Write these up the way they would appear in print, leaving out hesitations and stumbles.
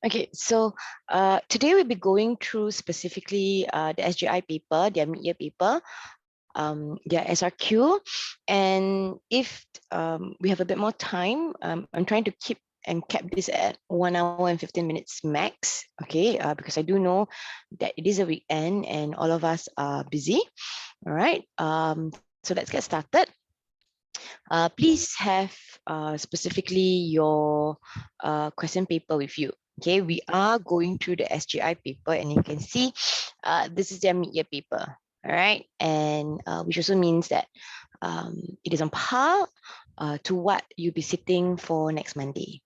Okay, so today we'll be going through specifically the SJI paper, their mid-year paper, their SRQ. And if we have a bit more time, I'm trying to keep and cap this at 1 hour and 15 minutes max, okay, because I do know that it is a weekend and all of us are busy. All right, so let's get started. Please have specifically your question paper with you. Okay, we are going through the SJI paper, and you can see this is their mid-year paper. All right, and which also means that it is on par to what you'll be sitting for next Monday.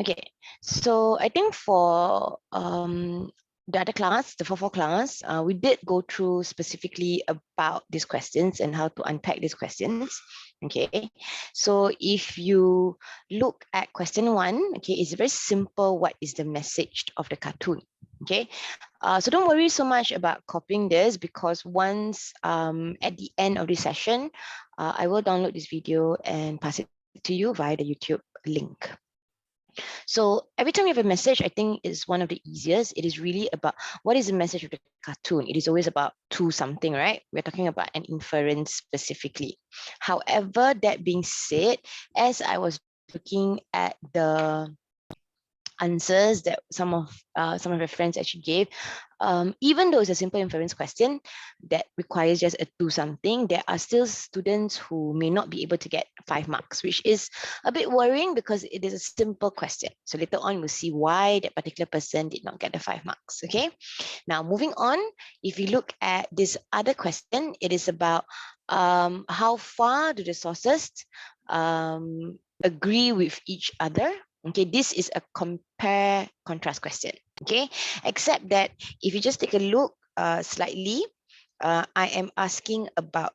Okay, so I think for the other class, the 4 class, we did go through specifically about these questions and how to unpack these questions. Okay, so if you look at question 1, okay, it's very simple. What is the message of the cartoon? Okay, so don't worry so much about copying this, because once at the end of this session, I will download this video and pass it to you via the YouTube link. So every time you have a message, I think is one of the easiest. It is really about what is the message of the cartoon. It is always about to something, right? We're talking about an inference specifically. However, that being said, as I was looking at the answers that some of your friends actually gave, even though it's a simple inference question that requires just a do something, there are still students who may not be able to get 5 marks, which is a bit worrying because it is a simple question. So later on, we'll see why that particular person did not get the 5 marks. Okay. Now, moving on, if you look at this other question, it is about how far do the sources agree with each other. Okay, this is a compare contrast question. Okay, except that if you just take a look slightly, I'm asking about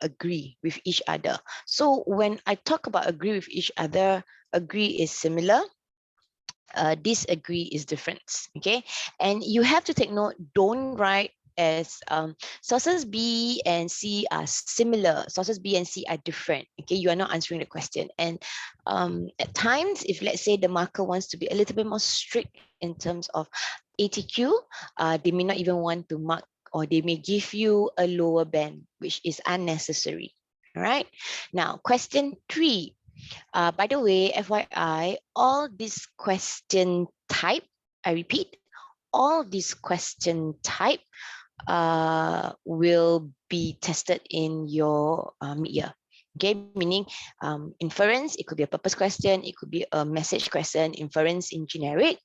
agree with each other. So when I talk about agree with each other, agree is similar, disagree is different. Okay, and you have to take note, don't write as sources B and C are similar, sources B and C are different. Okay, you are not answering the question. And at times, if let's say the marker wants to be a little bit more strict in terms of ATQ, they may not even want to mark, or they may give you a lower band, which is unnecessary. All right, now question 3. By the way, FYI, all this question type, I repeat, all this question type will be tested in your mid-year. Okay, meaning inference, it could be a purpose question, it could be a message question, inference in generic,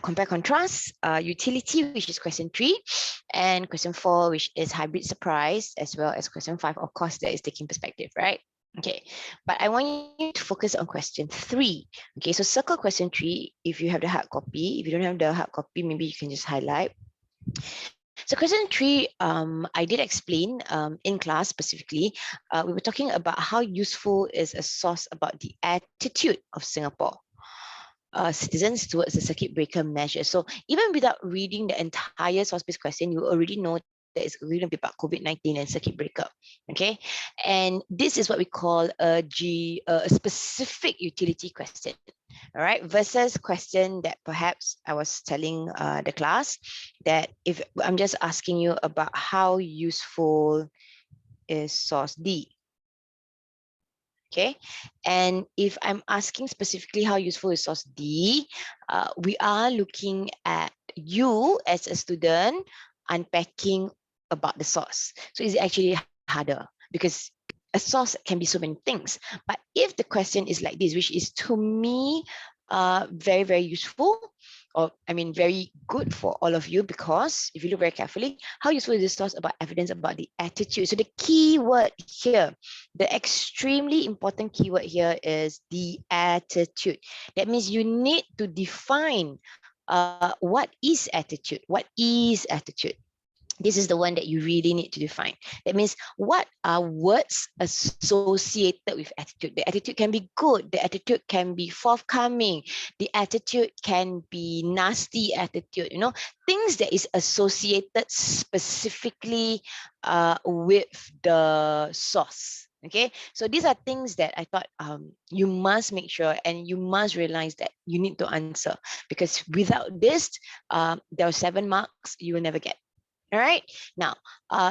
compare contrast, utility, which is question 3, and question 4, which is hybrid surprise, as well as question 5, of course, that is taking perspective, right? Okay, but I want you to focus on question 3. Okay, so circle question 3 if you have the hard copy. If you don't have the hard copy, maybe you can just highlight. So question 3, I did explain in class specifically. We were talking about how useful is a source about the attitude of Singapore citizens towards the circuit breaker measure. So even without reading the entire source-based question, you already know that it's going to be about COVID-19 and circuit breaker. Okay, and this is what we call a specific utility question. All right, versus question that perhaps I was telling the class that if I'm just asking you about how useful is source D. Okay, and if I'm asking specifically how useful is source D, we are looking at you as a student unpacking about the source. So is it actually harder? Because a source can be so many things. But if the question is like this, which is to me very, very useful, or I mean very good for all of you, because if you look very carefully, how useful is this source about evidence about the attitude? So the key word here, the extremely important keyword here is the attitude. That means you need to define what is attitude? What is attitude? This is the one that you really need to define. That means what are words associated with attitude? The attitude can be good. The attitude can be forthcoming. The attitude can be nasty attitude. You know, things that is associated specifically with the source. Okay, so these are things that I thought you must make sure and you must realize that you need to answer, because without this, there are 7 marks you will never get. All right. Now,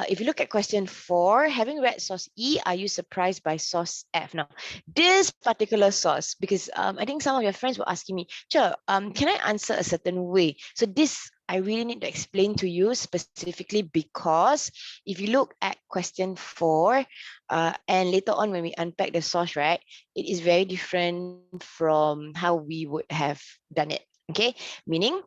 if you look at question 4, having read source E, are you surprised by source F? Now, this particular source, because I think some of your friends were asking me, Cher, can I answer a certain way? So this, I really need to explain to you specifically, because if you look at question 4, and later on when we unpack the source, right, it is very different from how we would have done it. Okay, meaning,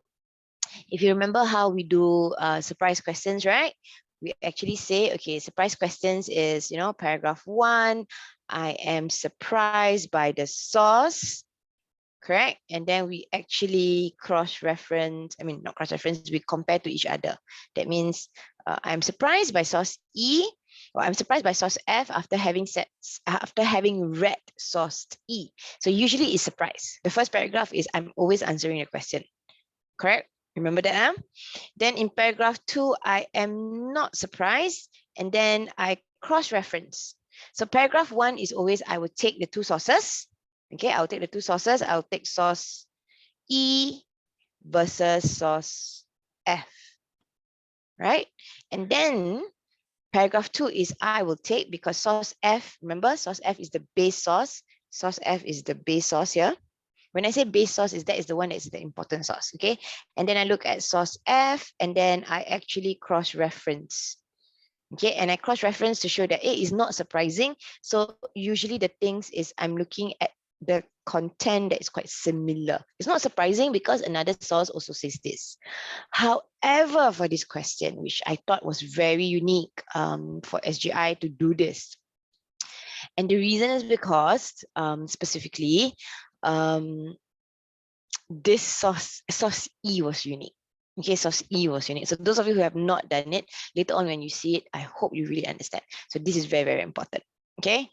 if you remember how we do surprise questions, right? We actually say, okay, surprise questions is, paragraph 1, I am surprised by the source, correct? And then we actually cross-reference, I mean, not cross-reference, we compare to each other. That means I'm surprised by source E, or I'm surprised by source F after having read source E. So usually it's surprise. The first paragraph is I'm always answering a question, correct? Remember that? Huh? Then in paragraph 2, I am not surprised. And then I cross-reference. So paragraph 1 is always, I will take the 2 sources. Okay, I'll take the 2 sources. I'll take source E versus source F, right? And then paragraph 2 is I will take, because source F, remember, source F is the base source. Source F is the base source here. When I say base source, that is the one that is the important source, okay? And then I look at source F, and then I actually cross-reference, okay? And I cross-reference to show that it is not surprising. So usually the things is I'm looking at the content that is quite similar. It's not surprising because another source also says this. However, for this question, which I thought was very unique for SJI to do this, and the reason is because specifically, this source E was unique. Okay, source E was unique. So those of you who have not done it, later on when you see it, I hope you really understand. So this is very, very important. Okay,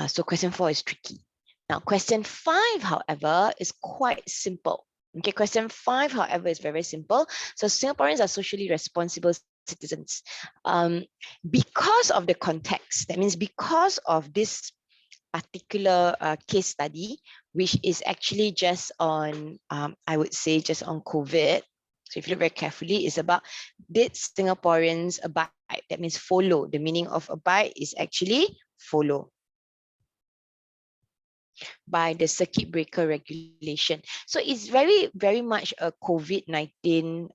so question 4 is tricky. Now, question 5, however, is quite simple. Okay, question 5, however, is very, very simple. So Singaporeans are socially responsible citizens. Because of the context, that means because of this particular case study, which is actually just on, I would say, just on COVID. So if you look very carefully, it's about, did Singaporeans abide? That means follow. The meaning of abide is actually follow by the circuit breaker regulation. So it's very, very much a COVID-19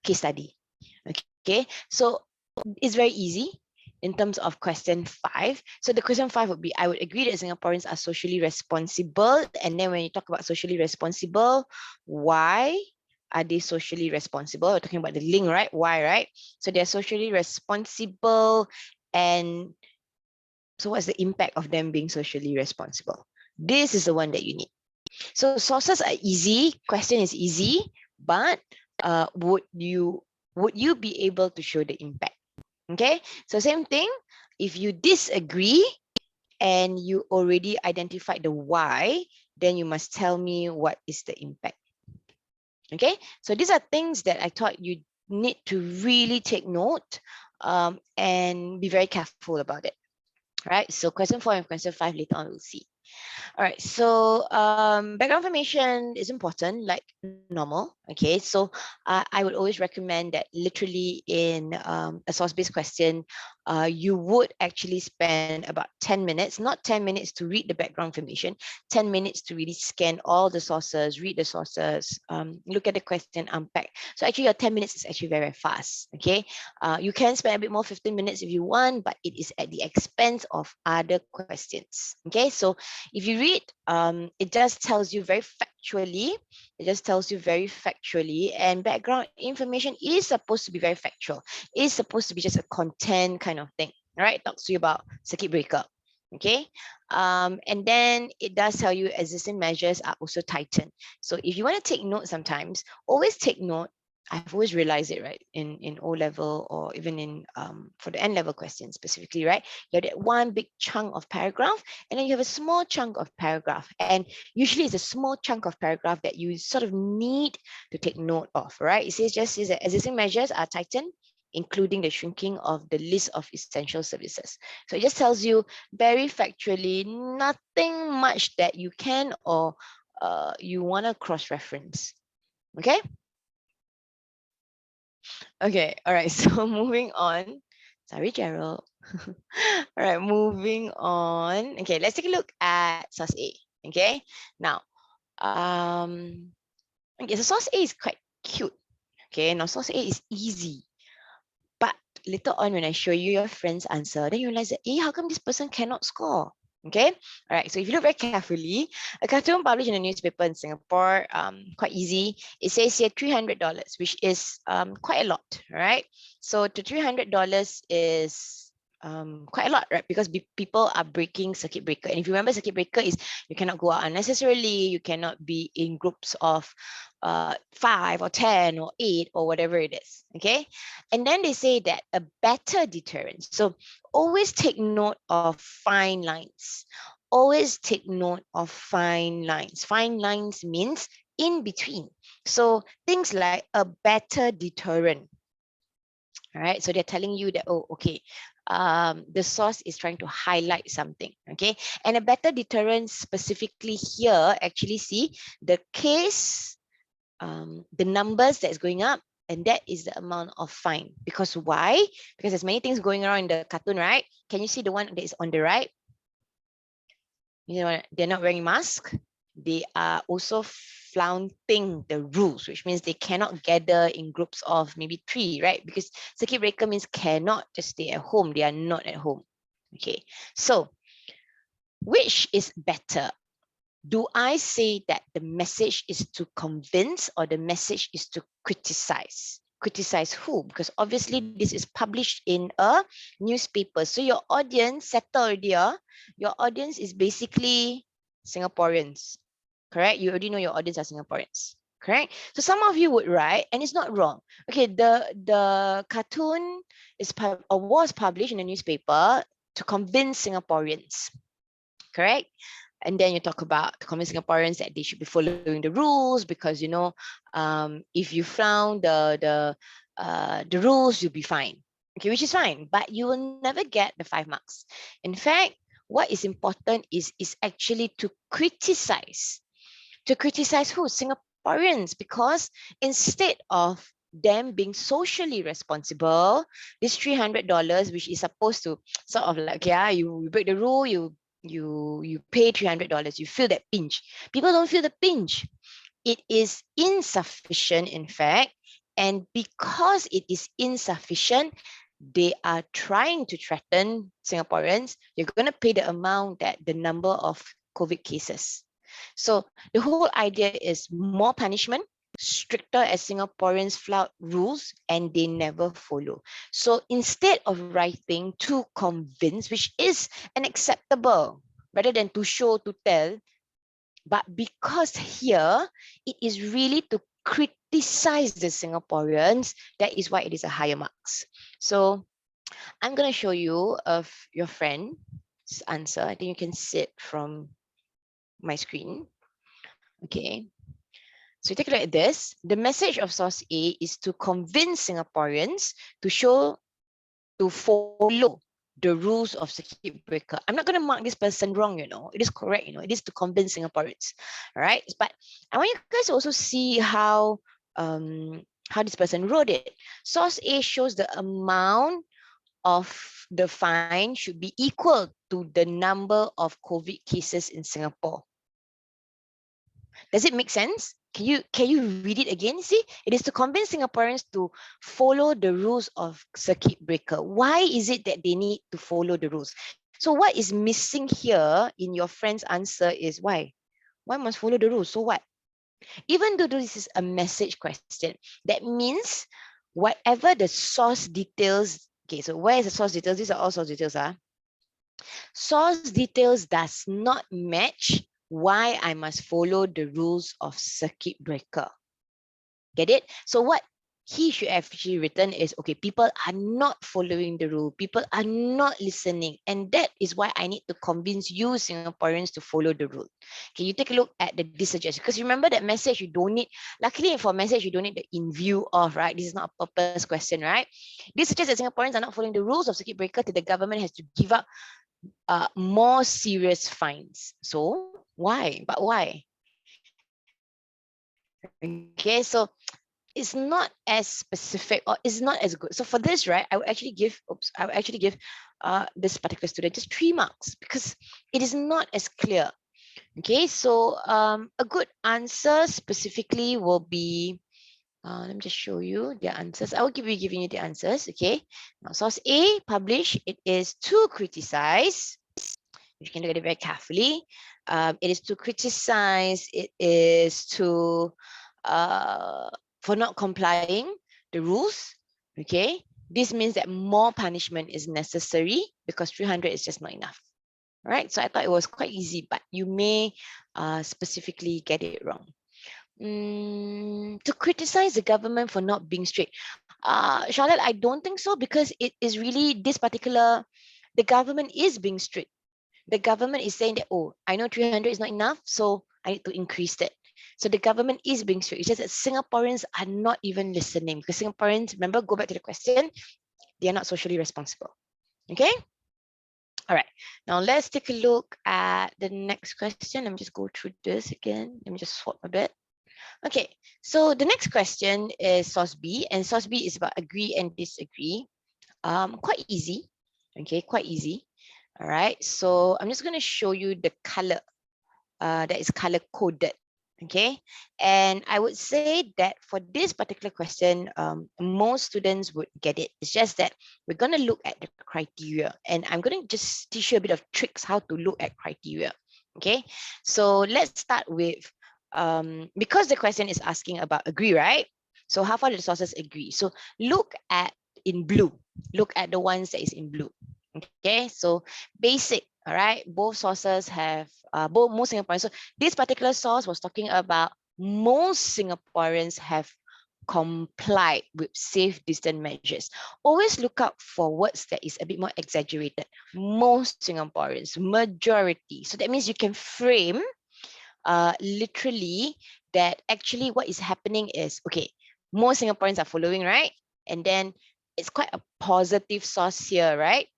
case study. Okay, so it's very easy in terms of question 5. So the question 5 would be, I would agree that Singaporeans are socially responsible. And then when you talk about socially responsible, why are they socially responsible? We're talking about the link, right? Why, right? So they're socially responsible. And so what's the impact of them being socially responsible? This is the one that you need. So sources are easy, question is easy, but would you be able to show the impact? Okay, so same thing, if you disagree and you already identified the why, then you must tell me what is the impact. Okay, so these are things that I thought you need to really take note and be very careful about it. All right, so question 4 and question 5 later on we'll see. All right, so background information is important, like normal. Okay, so I would always recommend that literally in a source-based question, you would actually spend about 10 minutes, not 10 minutes to read the background information, 10 minutes to really scan all the sources, read the sources, look at the question, unpack. So actually your 10 minutes is actually very, very fast. Okay, you can spend a bit more, 15 minutes if you want, but it is at the expense of other questions. Okay, so if you read, it just tells you very factually, and background information is supposed to be very factual. It's supposed to be just a content kind of thing, right? It talks to you about circuit breaker, okay? And then it does tell you existing measures are also tightened. So if you want to take note sometimes, always take note. I've always realized it, right? In O level or even in for the N level questions specifically, right? You have that one big chunk of paragraph, and then you have a small chunk of paragraph. And usually it's a small chunk of paragraph that you sort of need to take note of, right? It says that existing measures are tightened including the shrinking of the list of essential services. So it just tells you very factually nothing much that you can or you want to cross-reference. Okay? Okay, all right. So moving on. Sorry, Gerald. All right, moving on. Okay, let's take a look at source A. Okay, now, okay, so source A is quite cute. Okay, now source A is easy. But later on, when I show you your friend's answer, then you realize that, how come this person cannot score? Okay, all right. So if you look very carefully, a cartoon published in a newspaper in Singapore, quite easy. It says here $300, which is quite a lot, right? So the $300 is quite a lot, right? Because people are breaking circuit breaker. And if you remember, circuit breaker is you cannot go out unnecessarily, you cannot be in groups of 5 or 10 or 8 or whatever it is. Okay. And then they say that a better deterrent. So always take note of fine lines. Always take note of fine lines. Fine lines means in between. So things like a better deterrent. All right, so they're telling you that, oh, okay, the source is trying to highlight something, okay? And a better deterrent specifically here, actually see the case, the numbers that's going up, and that is the amount of fine. Because why? Because there's many things going around in the cartoon, right? Can you see the one that is on the right? You know, they're not wearing masks. They are also flaunting the rules, which means they cannot gather in groups of maybe 3, right? Because circuit breaker means cannot just stay at home. They are not at home. Okay, so which is better? Do I say that the message is to convince or the message is to criticize? Criticize who? Because obviously this is published in a newspaper. So your audience, settle already, your audience is basically Singaporeans, correct? You already know your audience are Singaporeans, correct? So some of you would write, and it's not wrong. Okay, the cartoon was published in a newspaper to convince Singaporeans, correct? And then you talk about to convince Singaporeans that they should be following the rules because, you know, if you flout the rules, you'll be fine. Okay, which is fine, but you will never get the 5 marks. In fact, what is important is actually to criticize. To criticize who? Singaporeans, because instead of them being socially responsible, this $300, which is supposed to sort of like, yeah, you break the rule, you pay $300, you feel that pinch. People don't feel the pinch. It is insufficient, in fact, and because it is insufficient, they are trying to threaten Singaporeans. You're going to pay the amount that the number of COVID cases. So the whole idea is more punishment, stricter as Singaporeans flout rules and they never follow. So instead of writing to convince, which is unacceptable, rather than to show, to tell, but because here it is really to criticize the Singaporeans, that is why it is a higher marks. So I'm going to show you of your friend's answer. I think you can see it from my screen. Okay. So take a look at this. The message of source A is to convince Singaporeans to follow the rules of circuit breaker. I'm not going to mark this person wrong, you know. It is correct, you know. It is to convince Singaporeans, all right? But I want you guys to also see how this person wrote it. Source A shows the amount of the fine should be equal to the number of COVID cases in Singapore. Does it make sense? Can you read it again? See, it is to convince Singaporeans to follow the rules of circuit breaker. Why is it that they need to follow the rules? So what is missing here in your friend's answer is why? Why must follow the rules? So what? Even though this is a message question, that means whatever the source details. Okay, so where is the source details? These are all source details. Source details does not match why I must follow the rules of circuit breaker. Get it? So what he should actually written is, okay, people are not following the rule, people are not listening, and that is why I need to convince you Singaporeans to follow the rule. Okay, you take a look at the this suggestion, because remember that message you don't need, luckily for message you don't need the in view of, right? This is not a purpose question, right? This suggests that Singaporeans are not following the rules of circuit breaker, that the government has to give up more serious fines. So why? But why? Okay, so it's not as specific, or it's not as good. So for this, right, I would actually give, this particular student just 3 marks, because it is not as clear. Okay, so a good answer specifically will be, let me just show you the answers. I will be giving you the answers. Okay, now source A, publish, it is to criticize. You can look at it very carefully. It is to criticize, it is to for not complying the rules. Okay, this means that more punishment is necessary, because 300 is just not enough. All right, so I thought it was quite easy, but you may specifically get it wrong. To criticize the government for not being strict. Charlotte, I don't think so, because it is really this particular, the government is being strict. The government is saying that, oh, I know 300 is not enough, so I need to increase that. So the government is being strict. It's just that Singaporeans are not even listening, because Singaporeans, remember, go back to the question, they are not socially responsible. Okay? All right. Now let's take a look at the next question. Let me just go through this again. Let me just swap a bit. Okay, so the next question is source B, and source B is about agree and disagree. Quite easy. Okay, quite easy. All right, so I'm just going to show you the color that is color coded. Okay, and I would say that for this particular question, most students would get it. It's just that we're going to look at the criteria, and I'm going to just teach you a bit of tricks how to look at criteria. Okay, so let's start with, because the question is asking about agree, right? So how far do the sources agree? So look at in blue. Look at the ones that is in blue. Okay, so basic, all right, both sources have most Singaporeans. So this particular source was talking about most Singaporeans have complied with safe distance measures. Always look out for words that is a bit more exaggerated. Most Singaporeans, majority. So that means you can frame literally that actually what is happening is, okay, most Singaporeans are following, right? And then it's quite a positive source here, right?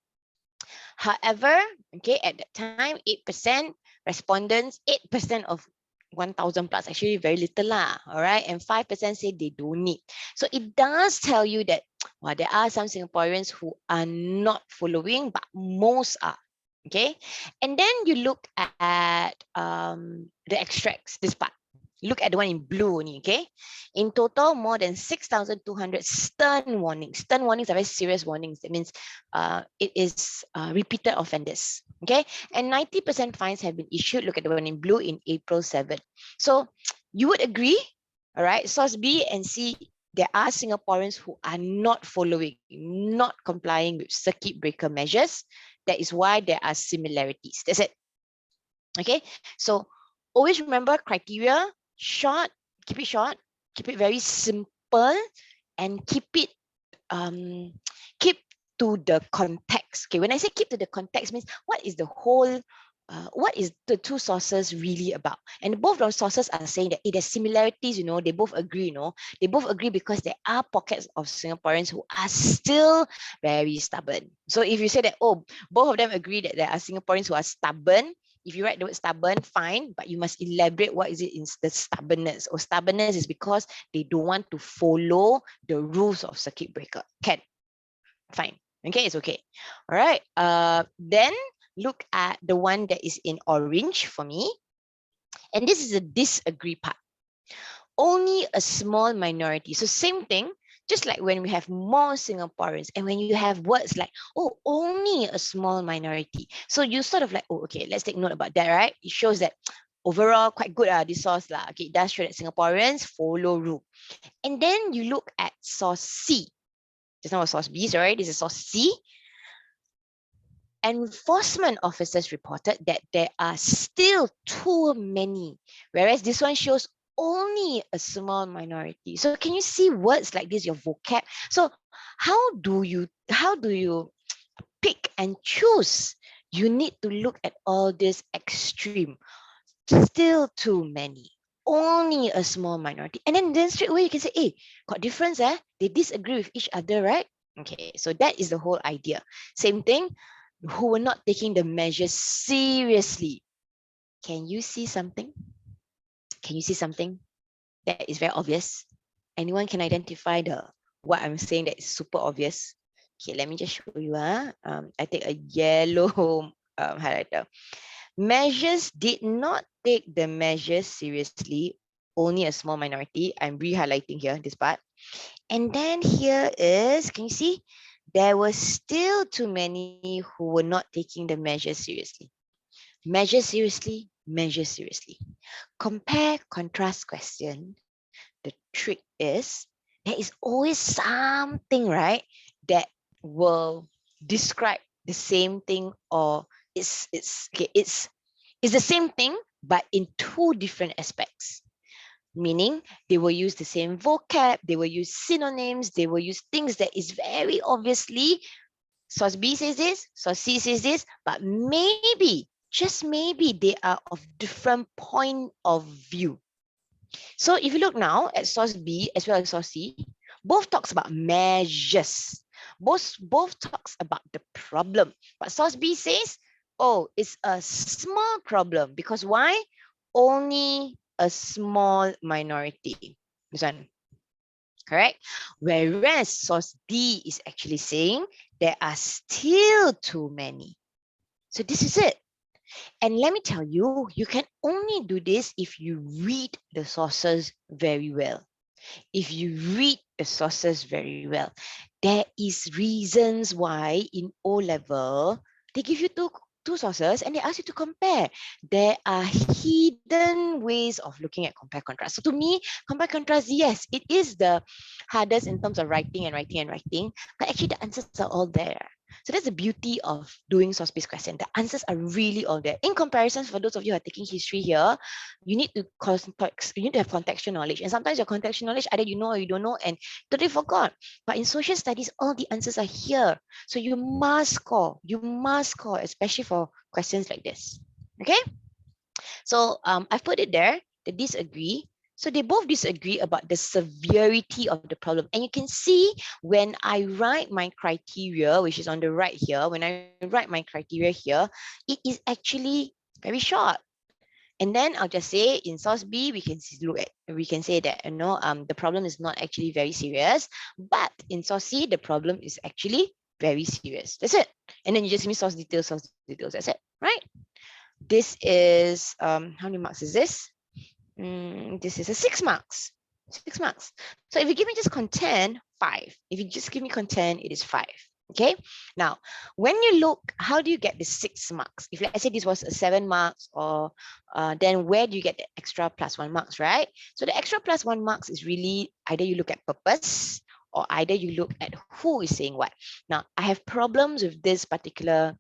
However, okay, at that time, 8% respondents, 8% of 1,000 plus, actually very little lah, all right? And 5% say they don't need. So it does tell you that, well, there are some Singaporeans who are not following, but most are, okay? And then you look at the extracts, this part. Look at the one in blue only, okay? In total, more than 6,200 stern warnings. Stern warnings are very serious warnings. That means it is repeated offenders, okay? And 90% fines have been issued. Look at the one in blue in April 7. So you would agree, all right? Source B and C, there are Singaporeans who are not following, not complying with circuit breaker measures. That is why there are similarities. That's it. Okay, so always remember criteria, short, keep it very simple, and keep to the context. Okay, when I say keep to the context, means what is the whole, what is the two sources really about? And both those sources are saying that it has similarities, you know, they both agree, you know, they both agree because there are pockets of Singaporeans who are still very stubborn. So if you say that, oh, both of them agree that there are Singaporeans who are stubborn, if you write the word stubborn, fine, but you must elaborate what is it in the stubbornness. Or stubbornness is because they don't want to follow the rules of circuit breaker. Can, fine. Okay, it's okay. All right. Then look at the one that is in orange for me. And this is a disagree part. Only a small minority. So same thing, just like when we have more Singaporeans and when you have words like, oh, only a small minority. So you sort of like, oh, okay, let's take note about that, right? It shows that overall quite good, this source. Okay, it does show that Singaporeans follow rule. And then you look at source C. Just now was source B, right? This is source C. Enforcement officers reported that there are still too many, whereas this one shows only a small minority. So can you see words like this, your vocab? So how do you pick and choose? You need to look at all this extreme. Still too many. Only a small minority. And then straight away you can say, hey, got difference, eh? They disagree with each other, right? Okay, so that is the whole idea. Same thing, who were not taking the measures seriously. Can you see something? Can you see something that is very obvious? Anyone can identify the what I'm saying that is super obvious? Okay, let me just show you. I take a yellow highlighter. Measures did not take the measures seriously. Only a small minority. I'm re-highlighting here, this part. And then here is, can you see? There were still too many who were not taking the measures seriously. Measure seriously, measure seriously. Compare, contrast question. The trick is, there is always something, right, that will describe the same thing, or it's the same thing, but in two different aspects. Meaning they will use the same vocab, they will use synonyms, they will use things that is very obviously source B says this, source C says this, but maybe, just maybe, they are of different point of view. So if you look now at source B as well as source C, both talks about measures. Both talks about the problem. But source B says, oh, it's a small problem. Because why? Only a small minority. This one, correct? Whereas source D is actually saying there are still too many. So this is it. And let me tell you, you can only do this if you read the sources very well. If you read the sources very well, there is reasons why in O level, they give you two sources and they ask you to compare. There are hidden ways of looking at compare contrast. So to me, compare contrast, yes, it is the hardest in terms of writing and writing and writing, but actually the answers are all there. So that's the beauty of doing source-based question. The answers are really all there. In comparison, for those of you who are taking history here, you need to have contextual knowledge. And sometimes your contextual knowledge, either you know or you don't know, and totally forgot. But in social studies, all the answers are here. So you must score. You must score, especially for questions like this. Okay? So I've put it there. They disagree. So they both disagree about the severity of the problem. And you can see when I write my criteria, which is on the right here, when I write my criteria here, it is actually very short. And then I'll just say in source B, we can say that the problem is not actually very serious, but in source C, the problem is actually very serious. That's it. And then you just give me source details, that's it, right? This is how many marks is this? This is a 6 marks. 6 marks. So if you give me just content, 5. If you just give me content, it is 5. Okay. Now, when you look, how do you get the 6 marks? If let's say this was a 7 marks, or then where do you get the extra plus 1 marks, right? So the extra plus 1 marks is really either you look at purpose or either you look at who is saying what. Now, I have problems with this particular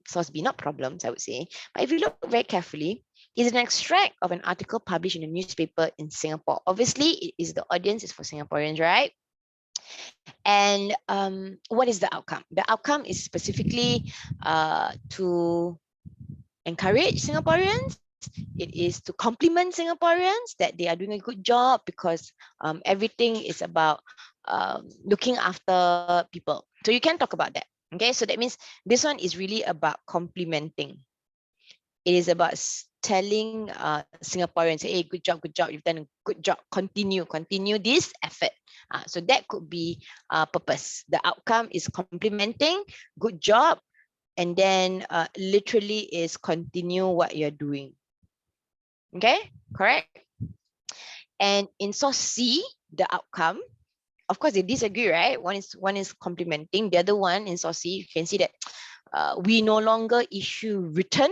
source B, not problems, I would say. But if you look very carefully, it's an extract of an article published in a newspaper in Singapore. Obviously, it is the audience is for Singaporeans, right? And what is the outcome? The outcome is specifically to encourage Singaporeans. It is to compliment Singaporeans that they are doing a good job, because everything is about looking after people. So you can talk about that. Okay, so that means this one is really about complimenting. It is about telling Singaporeans, hey, good job, you've done a good job, continue this effort. So that could be purpose. The outcome is complimenting, good job, and then literally is continue what you're doing. Okay, correct? And in source C, the outcome, of course, they disagree, right? One is complimenting, the other one in source C, you can see that we no longer issue written.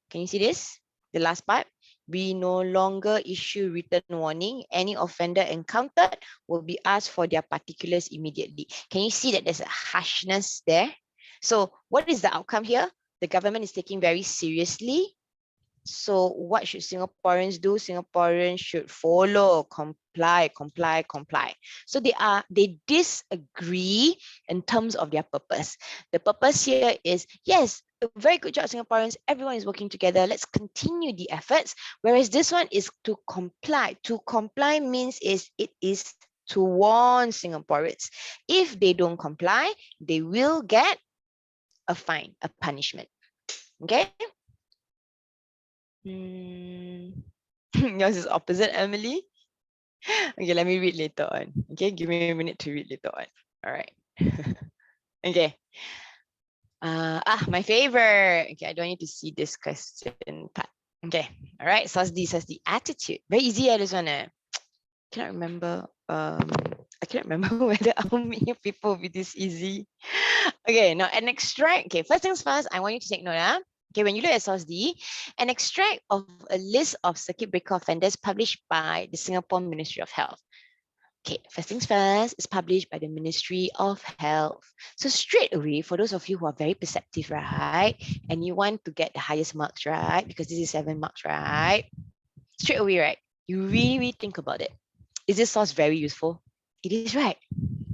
Can you see this? The last part. We no longer issue written warning. Any offender encountered will be asked for their particulars immediately. Can you see that there's a harshness there? So what is the outcome here? The government is taking very seriously So what should Singaporeans do? Singaporeans should follow, comply, comply, comply. So they disagree in terms of their purpose. The purpose here is, yes, a very good job, Singaporeans. Everyone is working together. Let's continue the efforts. Whereas this one is to comply. To comply means it is to warn Singaporeans. If they don't comply, they will get a fine, a punishment. Okay? Yours is opposite, Emily. Okay, let me read later on. Okay, give me a minute to read later on. All right. Okay. My favorite. Okay, I don't need to see this question part. Okay. All right. So says the attitude. Very easy, this one. Cannot remember. I cannot remember whether how many people will be this easy. Okay, now an extract. Okay, first things first, I want you to take note. Okay, when you look at source D, an extract of a list of circuit breaker offenders published by the Singapore Ministry of Health. Okay, first things first, it's published by the Ministry of Health. So straight away, for those of you who are very perceptive, right, and you want to get the highest marks, right, because this is 7 marks, right, straight away, right, you really think about it. Is this source very useful? It is, right.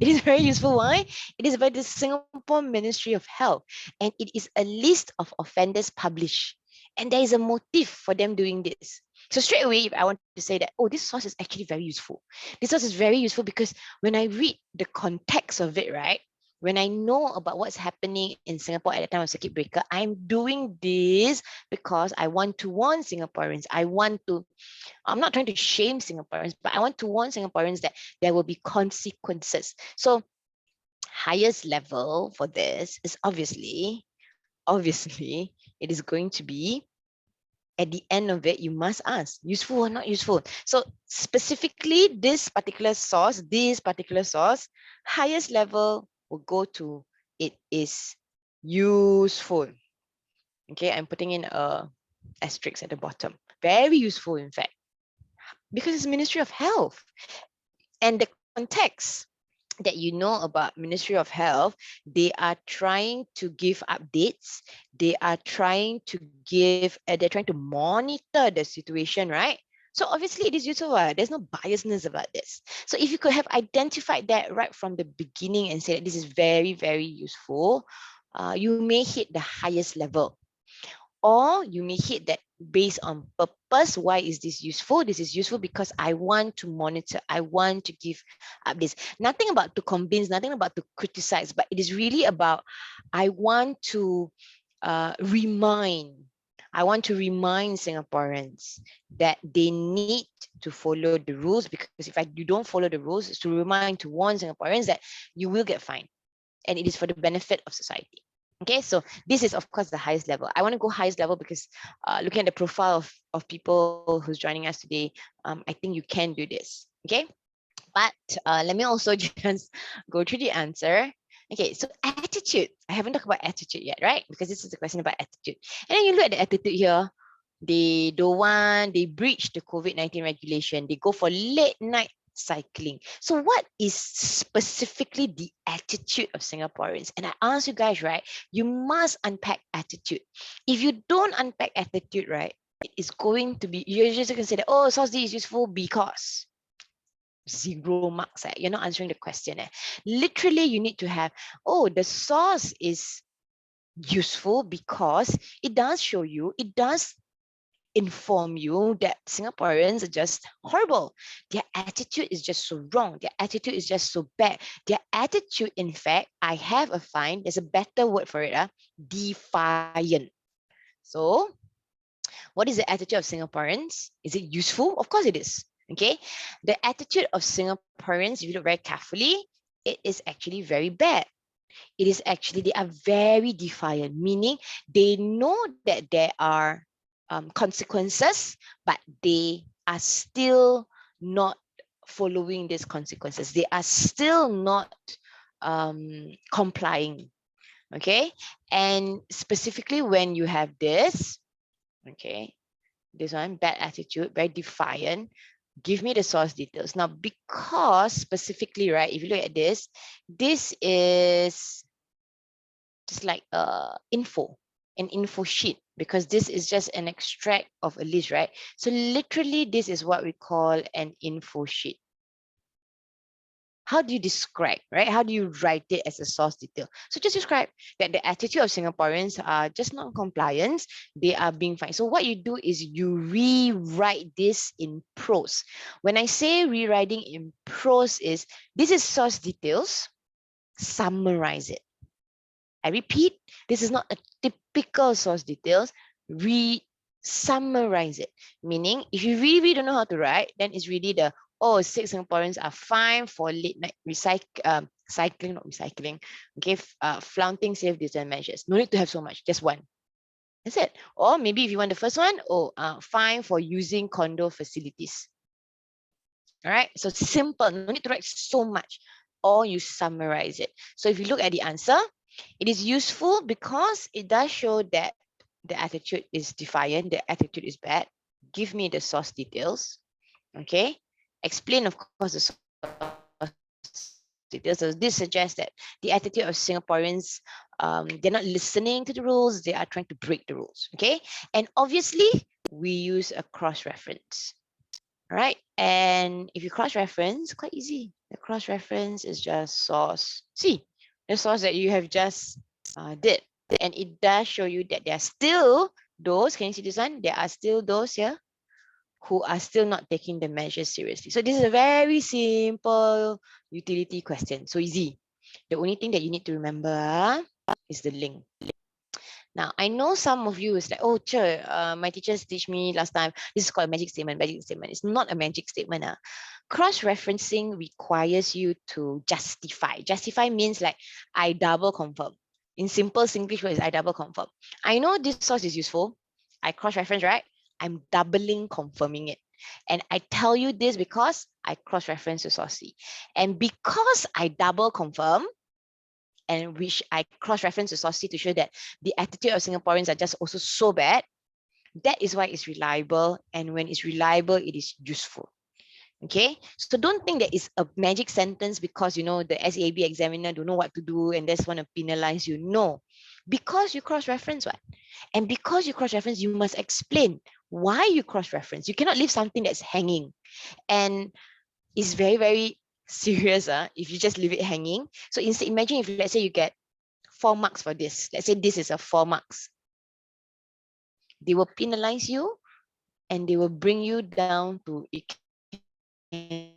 It is very useful. Why? It is by the Singapore Ministry of Health, and it is a list of offenders published. And there is a motive for them doing this. So straight away, if I want to say that, oh, this source is actually very useful. This source is very useful because when I read the context of it, right, when I know about what's happening in Singapore at the time of circuit breaker, I'm doing this because I want to warn Singaporeans. I'm not trying to shame Singaporeans, but I want to warn Singaporeans that there will be consequences. So highest level for this is obviously, it is going to be at the end of it, you must ask, useful or not useful. So specifically this particular source, highest level will go to it is useful. Okay, I'm putting in a asterisk at the bottom. Very useful, in fact, because it's Ministry of Health. And the context that you know about Ministry of Health, they are trying to give updates. They are trying to they're trying to monitor the situation, right? So obviously it is useful. There's no biasness about this. So if you could have identified that right from the beginning and say that this is very, very useful, you may hit the highest level. Or you may hit that based on purpose. Why is this useful? This is useful because I want to monitor, I want to give updates. Nothing about to convince, nothing about to criticize, but it is really about I want to remind Singaporeans that they need to follow the rules, because if you don't follow the rules, it's to warn Singaporeans that you will get fined, and it is for the benefit of society. Okay, so this is of course the highest level. I want to go highest level because looking at the profile of people who's joining us today, I think you can do this. Okay, but let me also just go through the answer. Okay, so attitude. I haven't talked about attitude yet, right? Because this is a question about attitude. And then you look at the attitude here. They breach the COVID-19 regulation. They go for late night cycling. So what is specifically the attitude of Singaporeans? And I ask you guys, right, you must unpack attitude. If you don't unpack attitude, right, it is going to be, you're just going to say that, oh, source D is useful because 0 marks. You're not answering the question. Literally, you need to have, oh, the source is useful because it does show you, it does inform you that Singaporeans are just horrible. Their attitude is just so wrong. Their attitude is just so bad. Their attitude, in fact, I have a find, there's a better word for it, defiant. So what is the attitude of Singaporeans? Is it useful? Of course it is. Okay. The attitude of Singaporeans, if you look very carefully, it is actually very bad. It is actually, they are very defiant, meaning they know that there are consequences, but they are still not following these consequences. They are still not complying. Okay. And specifically when you have this, okay, this one, bad attitude, very defiant, give me the source details. Now, because specifically, right, if you look at this is just like an info sheet. because this is just an extract of a list, right? So literally, this is what we call an info sheet. How do you describe, right? How do you write it as a source detail? So just describe that the attitude of Singaporeans are just non-compliance. They are being fined. So what you do is you rewrite this in prose. When I say rewriting in prose is, this is source details, summarize it. I repeat, this is not a typical source details, summarize it. Meaning, if you really don't know how to write, then it's really the, oh, 6 Singaporeans are fined for late night cycling, not recycling, okay, flaunting safe distance measures. No need to have so much, just one. That's it. Or maybe if you want the first one, fine for using condo facilities. All right, so simple, no need to write so much, or you summarize it. So if you look at the answer, it is useful because it does show that the attitude is defiant, the attitude is bad. Give me the source details, okay? Explain, of course, the source details. So this suggests that the attitude of Singaporeans, they're not listening to the rules, they are trying to break the rules, okay? And obviously, we use a cross-reference. Right, and if you cross-reference, quite easy. The cross-reference is just source C, the source that you have just did, and it does show you that there are still those. Can you see this one? There are still those here who are still not taking the measures seriously. So this is a very simple utility question. So easy. The only thing that you need to remember is the link. Now, I know some of you is like, oh, Cher, my teachers teach me last time, this is called a magic statement. Magic statement. It's not a magic statement. Cross-referencing requires you to justify. Justify means like, I double confirm. In simple English words, I double confirm. I know this source is useful. I cross-reference, right? I'm doubling confirming it. And I tell you this because I cross-reference to source C. And because I double confirm, and which I cross-reference to source C to show that the attitude of Singaporeans are just also so bad, that is why it's reliable. And when it's reliable, it is useful. Okay, so don't think that it's a magic sentence because, you know, the SAB examiner don't know what to do and just want to penalize you. No, because you cross-reference what? And because you cross-reference, you must explain why you cross-reference. You cannot leave something that's hanging. And it's very, very serious if you just leave it hanging. So instead, imagine if, let's say, you get 4 marks for this. Let's say this is a 4 marks. They will penalize you and they will bring you down to, it can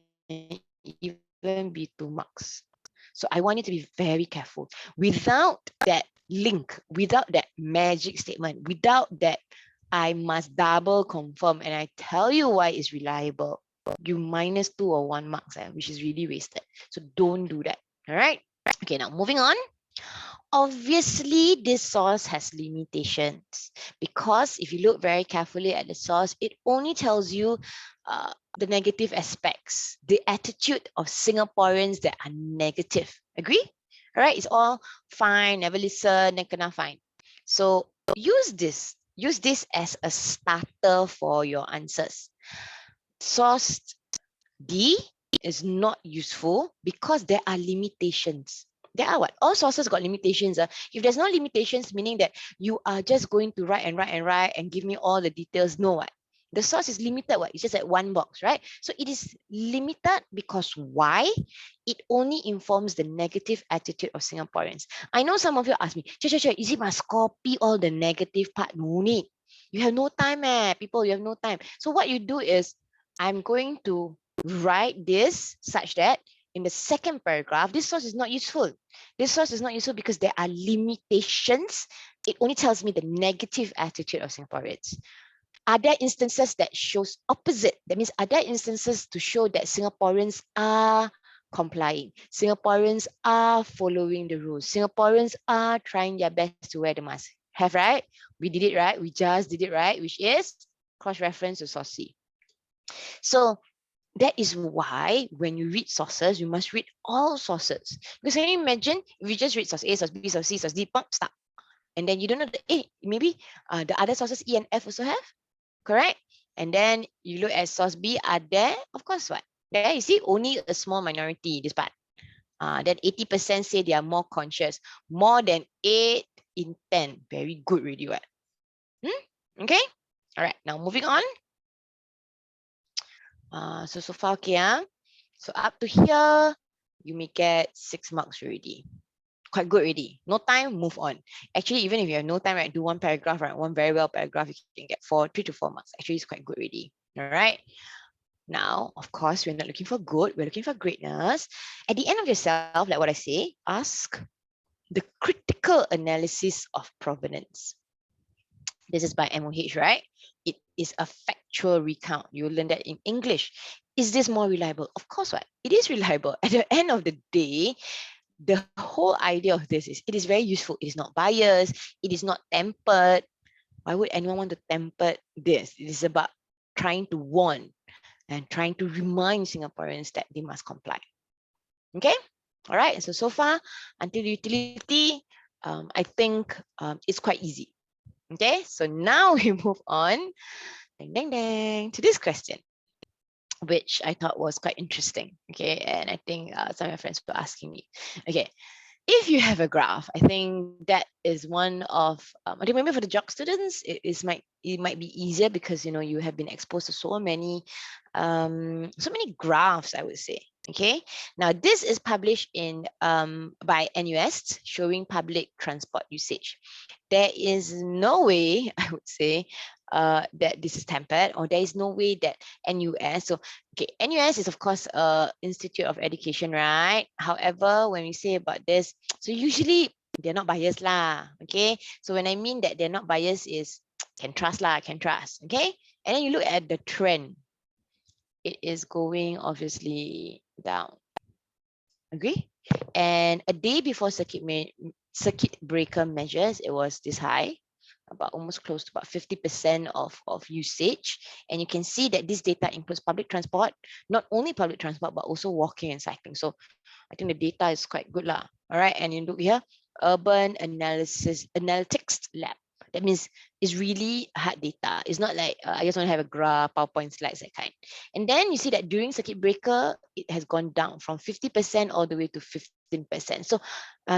even be 2 marks. So I want you to be very careful. Without that link, without that magic statement, without that I must double confirm and I tell you why it's reliable, you minus 2 or 1 marks, which is really wasted. So don't do that. All right. Okay, now moving on. Obviously, this source has limitations because if you look very carefully at the source, it only tells you the negative aspects, the attitude of Singaporeans that are negative. Agree? All right, it's all fine, never listen, then kena fine. So use this as a starter for your answers. Source D is not useful because there are limitations. There are what? All sources got limitations. If there's no limitations, meaning that you are just going to write and write and write and give me all the details, no what? The source is limited, what? It's just at one box, right? So it is limited because why? It only informs the negative attitude of Singaporeans. I know some of you ask me, is it must copy all the negative part? No need. You have no time, people, you have no time. So what you do is, I'm going to write this such that in the second paragraph, this source is not useful. This source is not useful because there are limitations. It only tells me the negative attitude of Singaporeans. Are there instances that shows opposite? That means, are there instances to show that Singaporeans are complying? Singaporeans are following the rules. Singaporeans are trying their best to wear the mask. Have, right? We did it right. We just did it right, which is cross-reference to source C. So that is why when you read sources, you must read all sources. Because can you imagine if you just read source A, source B, source C, source D, stop. And then you don't know the A, maybe the other sources E and F also have, correct? And then you look at source B, are there? Of course, what? There, you see, only a small minority, this part. Then 80% say they are more conscious. More than 8 in 10. Very good, really, what? Okay. All right. Now moving on. So far, okay. So up to here, you may get 6 marks already. Quite good already. No time, move on. Actually, even if you have no time, right, do one paragraph, right, one very well paragraph, you can get 3 to 4 marks. Actually, it's quite good already. All right. Now, of course, we're not looking for good. We're looking for greatness. At the end of yourself, like what I say, ask the critical analysis of provenance. This is by MOH, right? It is a factual recount. You learn that in English. Is this more reliable? Of course, what? It is reliable. At the end of the day, the whole idea of this is it is very useful. It is not biased. It is not tempered. Why would anyone want to temper this? It is about trying to warn and trying to remind Singaporeans that they must comply. Okay? All right. So far, until utility, I think it's quite easy. Okay, so now we move on to this question, which I thought was quite interesting. Okay, and I think some of my friends were asking me. Okay, if you have a graph, I think that is one of I think maybe for the job students, it might be easier because you have been exposed to so many graphs, I would say. Okay, now this is published in by NUS showing public transport usage. There is no way, I would say, that this is tempered, or there is no way that NUS. So, okay, NUS is of course Institute of Education, right? However, when we say about this, so usually they're not biased lah. Okay, so when I mean that they're not biased is can trust lah, can trust. Okay, and then you look at the trend, it is going obviously down. Agree? And a day before circuit breaker measures, it was this high, about almost close to about 50% of usage. And you can see that this data includes public transport, not only public transport, but also walking and cycling. So I think the data is quite good lah. All right, and you look here, Urban Analytics Lab. That means it's really hard data. It's not like I just want to have a graph, PowerPoint slides, that kind. And then you see that during circuit breaker, it has gone down from 50% all the way to 15%. So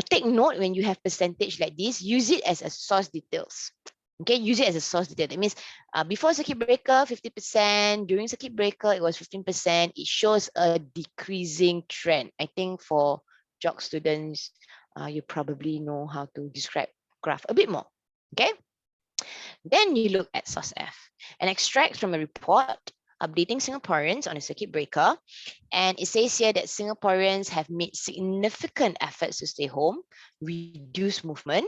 take note when you have percentage like this, use it as a source details. Okay, use it as a source detail. That means before circuit breaker, 50%. During circuit breaker, it was 15%. It shows a decreasing trend. I think for JOG students, you probably know how to describe graph a bit more. Okay. Then you look at source F, an extract from a report updating Singaporeans on a circuit breaker. And it says here that Singaporeans have made significant efforts to stay home, reduce movement,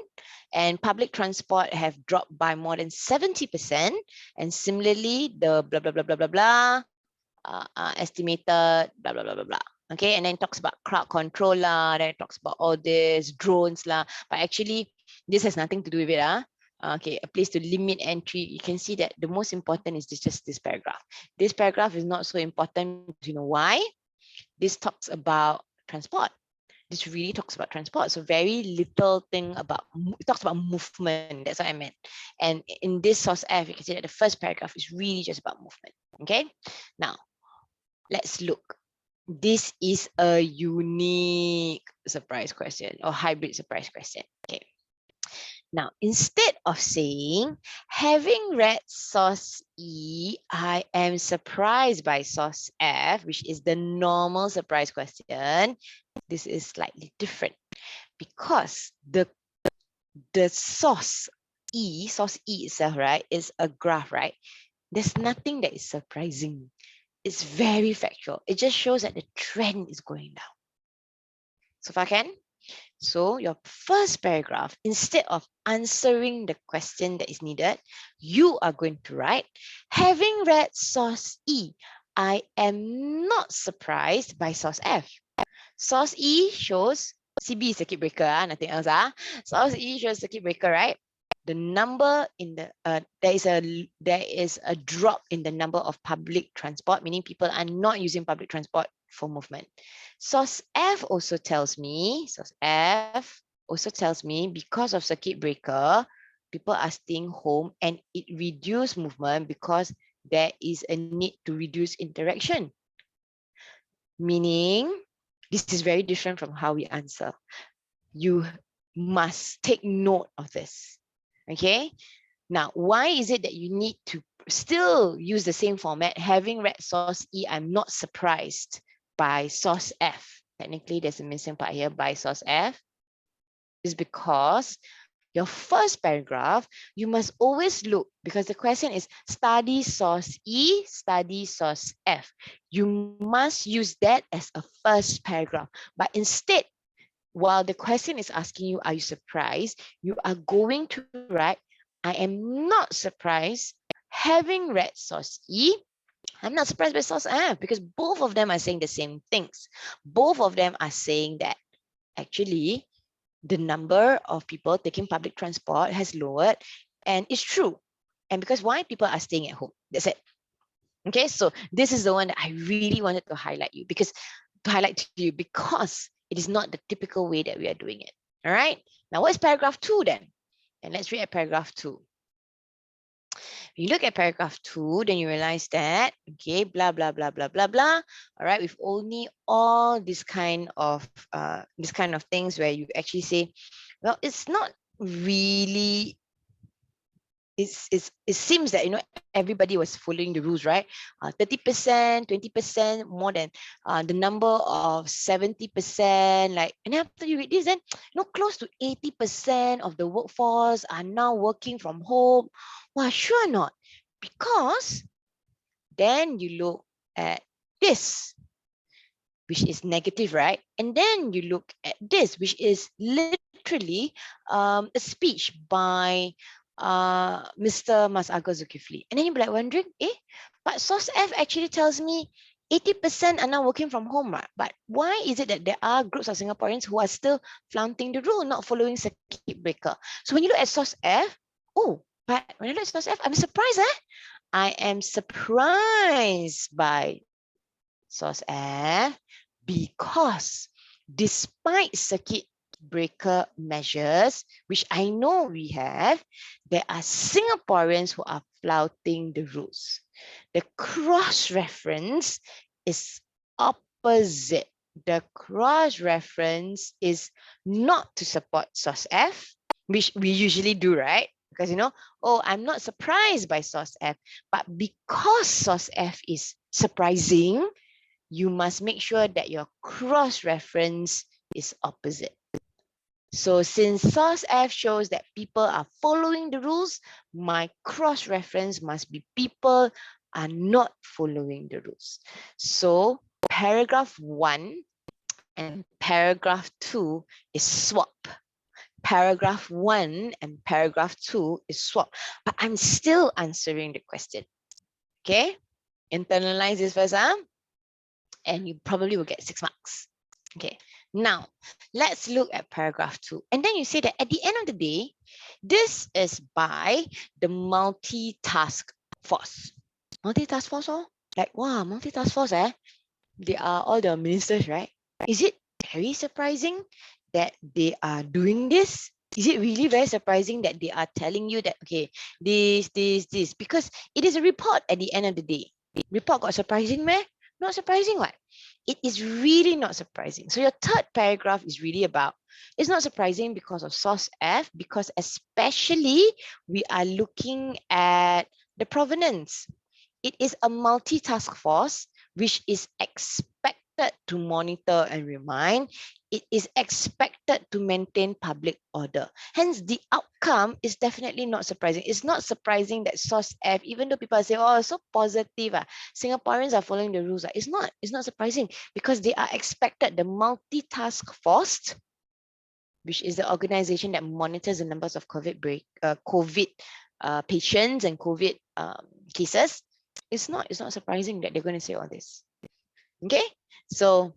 and public transport have dropped by more than 70%. And similarly, the blah, blah, blah, blah, blah, blah, estimated blah, blah, blah, blah, blah. Okay, and then it talks about crowd control lah, then it talks about all this, drones lah. But actually, this has nothing to do with it. Okay, a place to limit entry. You can see that the most important is just this paragraph. This paragraph is not so important. You know why? This talks about transport. This really talks about transport. So very little thing about, it talks about movement. That's what I meant. And in this source F, you can see that the first paragraph is really just about movement. Okay. Now, let's look. This is a unique surprise question or hybrid surprise question. Okay. Now, instead of saying, having read source E, I am surprised by source F, which is the normal surprise question, this is slightly different because the source E itself, right, is a graph, right? There's nothing that is surprising. It's very factual. It just shows that the trend is going down. So far, can? So your first paragraph, instead of answering the question that is needed, you are going to write, having read source E, I am not surprised by source F. Source E shows CB is circuit breaker, nothing else. Source E shows circuit breaker, right? The number in the there is a drop in the number of public transport, meaning people are not using public transport for movement. Source F also tells me, because of circuit breaker, people are staying home and it reduced movement because there is a need to reduce interaction. Meaning, this is very different from how we answer. You must take note of this. Okay? Now, why is it that you need to still use the same format? Having read source E, I'm not surprised by source F. Technically, there's a missing part here by source F. Is because your first paragraph, you must always look, because the question is study source E, study source F. You must use that as a first paragraph. But instead, while the question is asking you, are you surprised? You are going to write, I am not surprised having read source E. I'm not surprised by source F, because both of them are saying the same things. Both of them are saying that actually the number of people taking public transport has lowered, and it's true. And because why? People are staying at home. That's it. Okay, so this is the one that I really wanted to highlight to you because it is not the typical way that we are doing it. All right. Now, what's paragraph 2 then? And let's read at paragraph 2. When you look at paragraph 2, then you realize that, okay, blah, blah, blah, blah, blah, blah. All right, we've only all this kind of things where you actually say, well, it's not really, it seems that, everybody was following the rules, right? 30%, 20%, more than the number of 70%, like, and after you read this, then close to 80% of the workforce are now working from home. Well, sure not, because then you look at this, which is negative, right? And then you look at this, which is literally a speech by Mr. Masagor Zulkifli. And then you'll be like wondering, but source F actually tells me 80% are now working from home, right? But why is it that there are groups of Singaporeans who are still flaunting the rule, not following circuit breaker? So when you look at source F, but when I look at source F, I'm surprised, I am surprised by source F because despite circuit breaker measures, which I know we have, there are Singaporeans who are flouting the rules. The cross-reference is opposite. The cross-reference is not to support source F, which we usually do, right? Because, I'm not surprised by source F, but because source F is surprising, you must make sure that your cross-reference is opposite. So since source F shows that people are following the rules, my cross-reference must be people are not following the rules. So paragraph 1 and paragraph 2 is swap. Paragraph 1 and paragraph 2 is swap. But I'm still answering the question. Okay? Internalize this first, and you probably will get 6 marks. Okay, now let's look at paragraph 2. And then you say that at the end of the day, this is by the multitask force. Multitask force, like, wow, multitask force, they are all the ministers, right? Is it very surprising that they are doing this? Is it really very surprising that they are telling you that, okay, this, because it is a report at the end of the day. Report got surprising, meh? Not surprising, what? It is really not surprising. So your third paragraph is really about, it's not surprising because of source F, because especially we are looking at the provenance. It is a multitask force, which is expected to monitor and remind. It is expected to maintain public order. Hence, the outcome is definitely not surprising. It's not surprising that source F, even though people say, oh, so positive, Singaporeans are following the rules. It's not surprising because they are expected. The multitask force, which is the organization that monitors the numbers of COVID patients and COVID cases, it's not surprising that they're going to say all this. Okay, so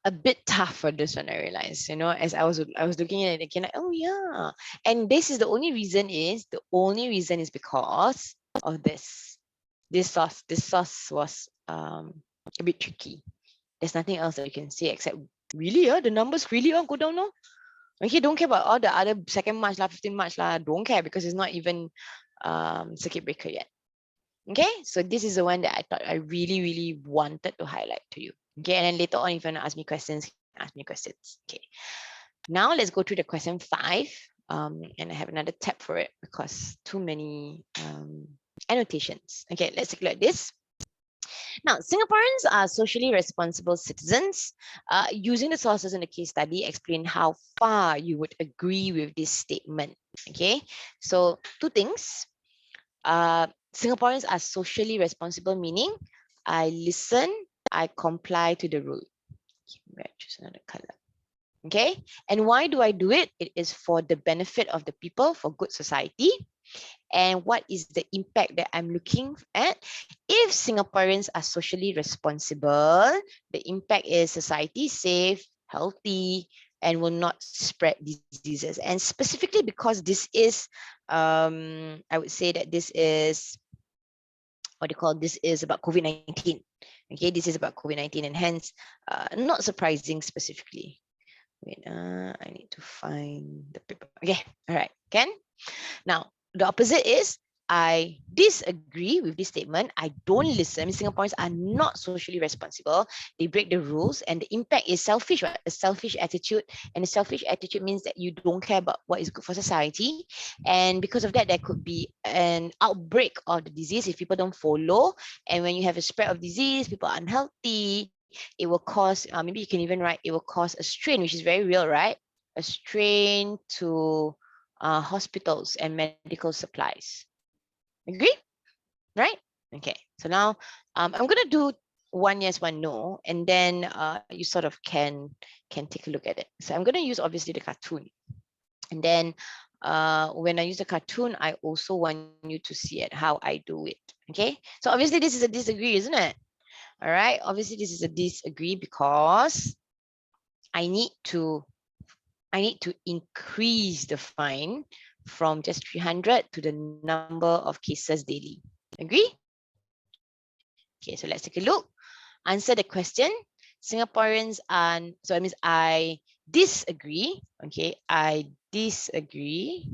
a bit tough for this one, I realized, as I was looking at it again, like, oh yeah. And this is the only reason is because of this source was a bit tricky. There's nothing else that you can say except really, the numbers really go down now. Okay, don't care about all the other 2nd March, 15 March, don't care because it's not even circuit breaker yet. Okay, so this is the one that I thought I really, really wanted to highlight to you. Okay, and then later on, if you want to ask me questions, ask me questions. Okay, now let's go to the question 5. And I have another tab for it because too many annotations. Okay, let's take a look at this. Now, Singaporeans are socially responsible citizens. Using the sources in the case study, explain how far you would agree with this statement. Okay, so two things. Singaporeans are socially responsible, meaning I listen, I comply to the rule. Okay, choose another color. Okay, and why do I do it? It is for the benefit of the people, for good society. And what is the impact that I'm looking at? If Singaporeans are socially responsible, the impact is society safe, healthy, and will not spread diseases. And specifically because this is, I would say that this is, what do you call, this is about COVID-19. Okay, this is about COVID-19 and hence not surprising specifically. Wait, I need to find the paper. Okay, all right, Ken? Now, the opposite is I disagree with this statement. I don't listen. Singaporeans are not socially responsible. They break the rules, and the impact is selfish, right? A selfish attitude. And a selfish attitude means that you don't care about what is good for society. And because of that, there could be an outbreak of the disease if people don't follow. And when you have a spread of disease, people are unhealthy. It will cause, maybe you can even write, it will cause a strain, which is very real, right? A strain to hospitals and medical supplies. Agree? Right? Okay. So now I'm going to do one yes, one no, and then you sort of can take a look at it. So I'm going to use obviously the cartoon, and then when I use the cartoon, I also want you to see it how I do it. Okay. So obviously this is a disagree, isn't it? All right. Obviously this is a disagree because I need to increase the fine from just 300 to the number of cases daily. Agree? Okay, so let's take a look. Answer the question. Singaporeans are, so that means I disagree. Okay, I disagree.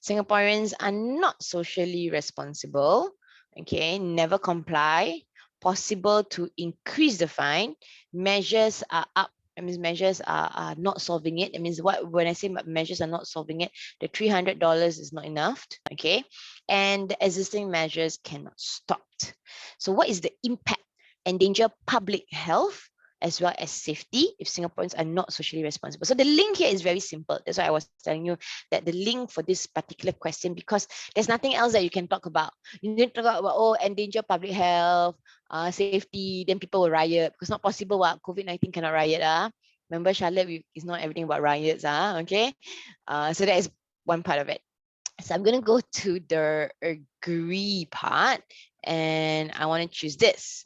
Singaporeans are not socially responsible. Okay, never comply. Possible to increase the fine. Measures are up. That means measures are not solving it. It means what when I say measures are not solving it, the $300 is not enough. Okay, and the existing measures cannot stop. So what is the impact? Endanger public health as well as safety if Singaporeans are not socially responsible. So the link here is very simple. That's why I was telling you that the link for this particular question, because there's nothing else that you can talk about. You need to talk about, oh, endanger public health, safety, then people will riot, because not possible what COVID-19 cannot riot. Remember, Charlotte, it's not everything about riots. Okay, so that is one part of it. So I'm going to go to the agree part, and I want to choose this.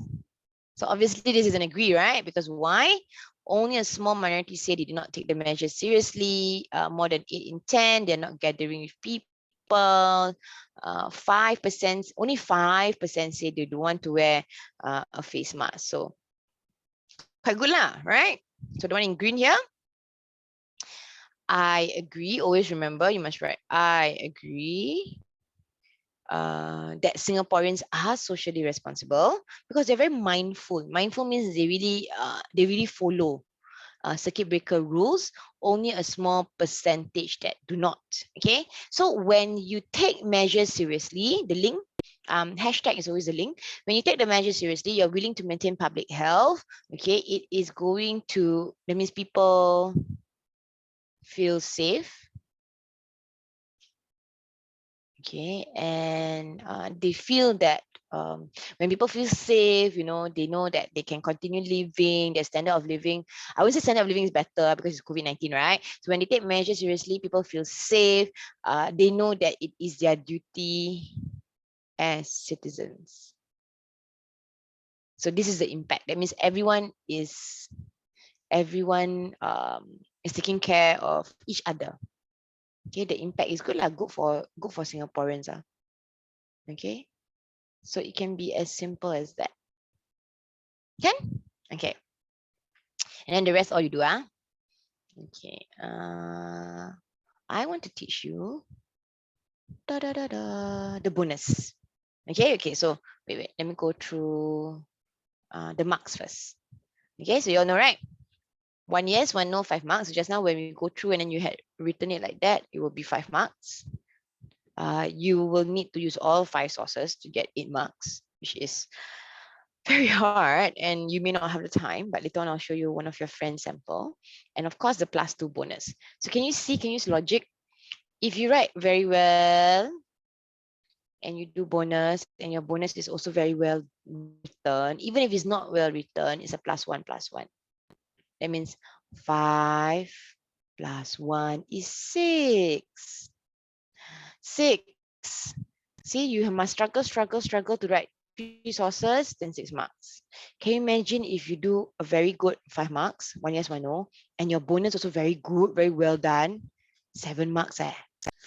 So obviously this is an agree, right? Because why? Only a small minority say they do not take the measures seriously. More than 8 in 10, they're not gathering with people. 5%, only 5% say they don't want to wear a face mask. So quite good lah, right? So the one in green here, I agree. Always remember, you must write, I agree. That Singaporeans are socially responsible because they're very mindful. Mindful means they really follow circuit breaker rules. Only a small percentage that do not. Okay, so when you take measures seriously, the link. Hashtag is always a link. When you take the measures seriously, you're willing to maintain public health. Okay, it is going to, that means people feel safe. Okay, and they feel that when people feel safe, they know that they can continue living, their standard of living. I would say standard of living is better because it's COVID-19, right? So when they take measures seriously, people feel safe. They know that it is their duty as citizens. So this is the impact. That means everyone is taking care of each other. Okay, the impact is good lah, good for Singaporeans. Okay, so it can be as simple as that. Can? Okay. And then the rest all you do. Okay. I want to teach you the bonus. Okay. So wait. Let me go through the marks first. Okay. So you all know, right? 1 yes, 1 no, 5 marks. Just now when we go through and then you had written it like that, it will be 5 marks. You will need to use all 5 sources to get 8 marks, which is very hard and you may not have the time, but later on I'll show you one of your friends' sample. And of course the +2 bonus. So can you see, can you use logic? If you write very well and you do bonus and your bonus is also very well written, even if it's not well written, it's a +1 +1. That means 5 + 1 is 6. 6. See, you must struggle to write 3 sources, then 6 marks. Can you imagine if you do a very good 5 marks, 1 yes, 1 no, and your bonus also very good, very well done, 7 marks.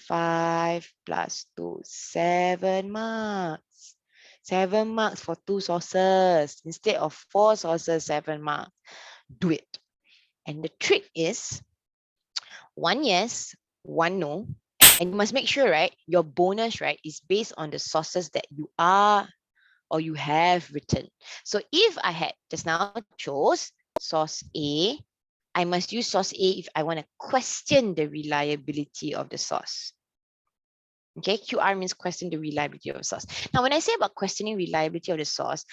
5 + 2, 7 marks. 7 marks for 2 sources instead of 4 sources, 7 marks. Do it. And the trick is 1 yes, 1 no. And you must make sure, right, your bonus, right, is based on the sources that you are or you have written. So if I had just now chose source A, I must use source A if I want to question the reliability of the source. Okay, QR means question the reliability of the source. Now, when I say about questioning reliability of the source,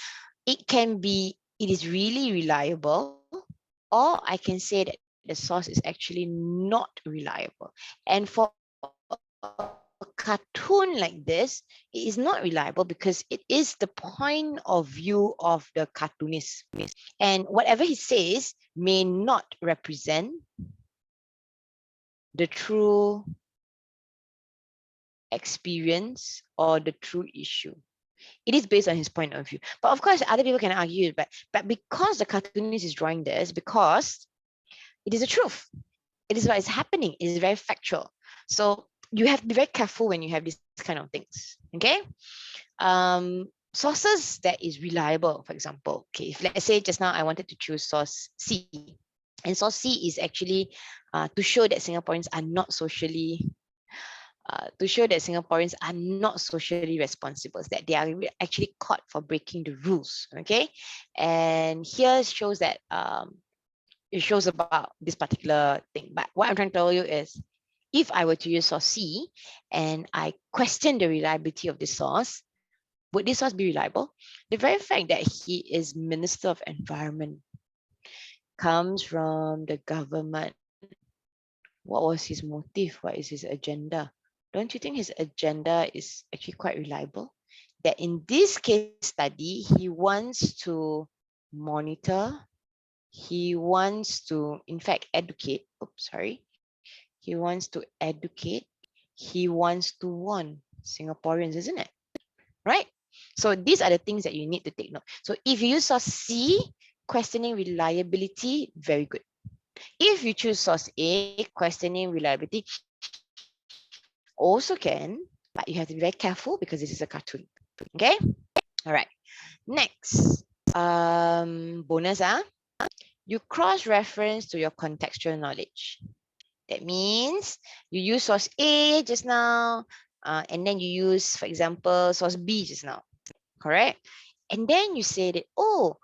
it can be, it is really reliable, or I can say that the source is actually not reliable. And for a cartoon like this, it is not reliable because it is the point of view of the cartoonist. And whatever he says may not represent the true experience or the true issue. It is based on his point of view. But of course, other people can argue, but because the cartoonist is drawing this, because it is the truth. It is what is happening. It is very factual. So you have to be very careful when you have these kind of things. Okay. Sources that is reliable, for example. Okay, if let's say just now I wanted to choose source C, and source C is actually to show that Singaporeans are not socially responsible, that they are actually caught for breaking the rules. Okay, and here shows that it shows about this particular thing. But what I'm trying to tell you is, if I were to use source C and I question the reliability of the source, would this source be reliable? The very fact that he is Minister of Environment, comes from the government. What was his motive? What is his agenda? Don't you think his agenda is actually quite reliable? That in this case study, he wants to monitor, he wants to, in fact, educate. Oops, sorry. He wants to educate, he wants to warn Singaporeans, isn't it? Right? So these are the things that you need to take note. So if you use source C, questioning reliability, very good. If you choose source A, questioning reliability, also can, but you have to be very careful because this is a cartoon. Okay? All right. Next, bonus. You cross-reference to your contextual knowledge. That means you use source A just now, and then you use, for example, source B just now. Correct? And then you say that, oh,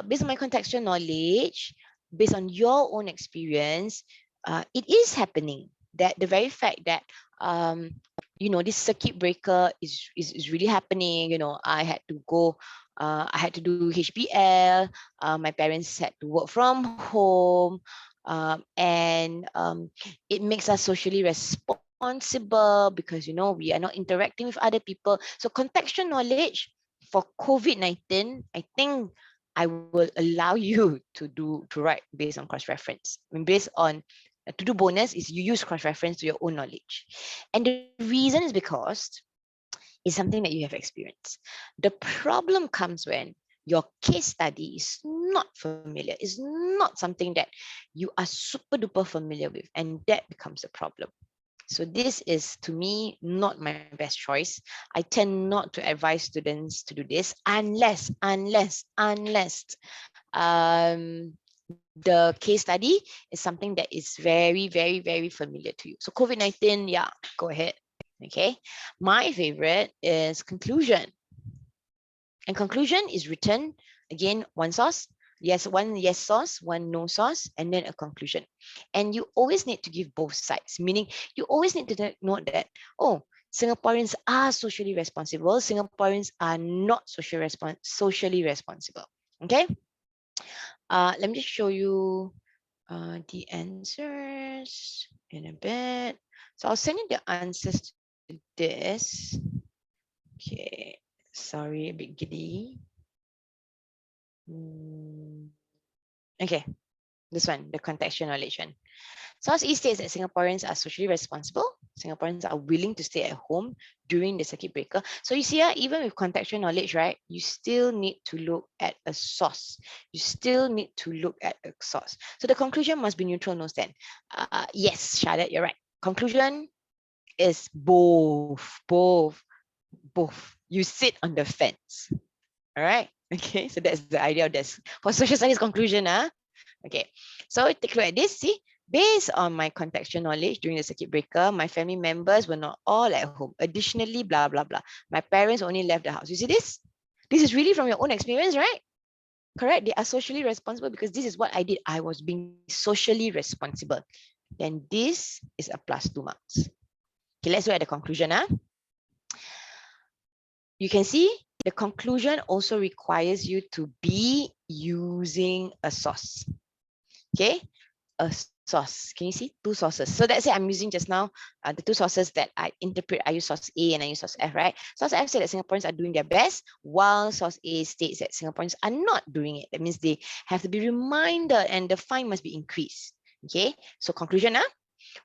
based on my contextual knowledge, based on your own experience, it is happening. That the very fact that this circuit breaker is really happening. I had to go, I had to do HBL. My parents had to work from home, and it makes us socially responsible because we are not interacting with other people. So contextual knowledge for COVID-19, I think I will allow you to write based on cross-reference. I mean, based on to do bonus is you use cross-reference to your own knowledge. And the reason is because it's something that you have experienced. The problem comes when your case study is not familiar, is not something that you are super duper familiar with, and that becomes a problem. So this is, to me, not my best choice. I tend not to advise students to do this unless the case study is something that is very, very, very familiar to you. So COVID-19, yeah, go ahead. Okay. My favorite is conclusion. And conclusion is written, again, one source, Yes, one yes source, one no source, and then a conclusion. And you always need to give both sides, meaning you always need to note that, oh, Singaporeans are socially responsible, Singaporeans are not socially responsible. Okay, let me just show you the answers in a bit. So I'll send you the answers to this. Okay, sorry, a bit giddy. Okay, this one, the contextual knowledge one. Southeast states that Singaporeans are socially responsible. Singaporeans are willing to stay at home during the circuit breaker. So you see, even with contextual knowledge, right, you still need to look at a source. You still need to look at a source. So the conclusion must be neutral, no stand. Yes, Charlotte, you're right. Conclusion is both. You sit on the fence. All right. Okay. So that's the idea of this. For social studies conclusion, okay. So take a look at this. See, based on my contextual knowledge during the circuit breaker, my family members were not all at home. Additionally, blah, blah, blah. My parents only left the house. You see this? This is really from your own experience, right? Correct. They are socially responsible because this is what I did. I was being socially responsible. Then this is a plus 2 marks. Okay, let's look at the conclusion. You can see the conclusion also requires you to be using a source. Okay, a source. Can you see? Two sources. So that's it. I'm using just now the two sources that I interpret. I use source A and I use source F, right? Source F said that Singaporeans are doing their best, while source A states that Singaporeans are not doing it. That means they have to be reminded and the fine must be increased. Okay, so conclusion,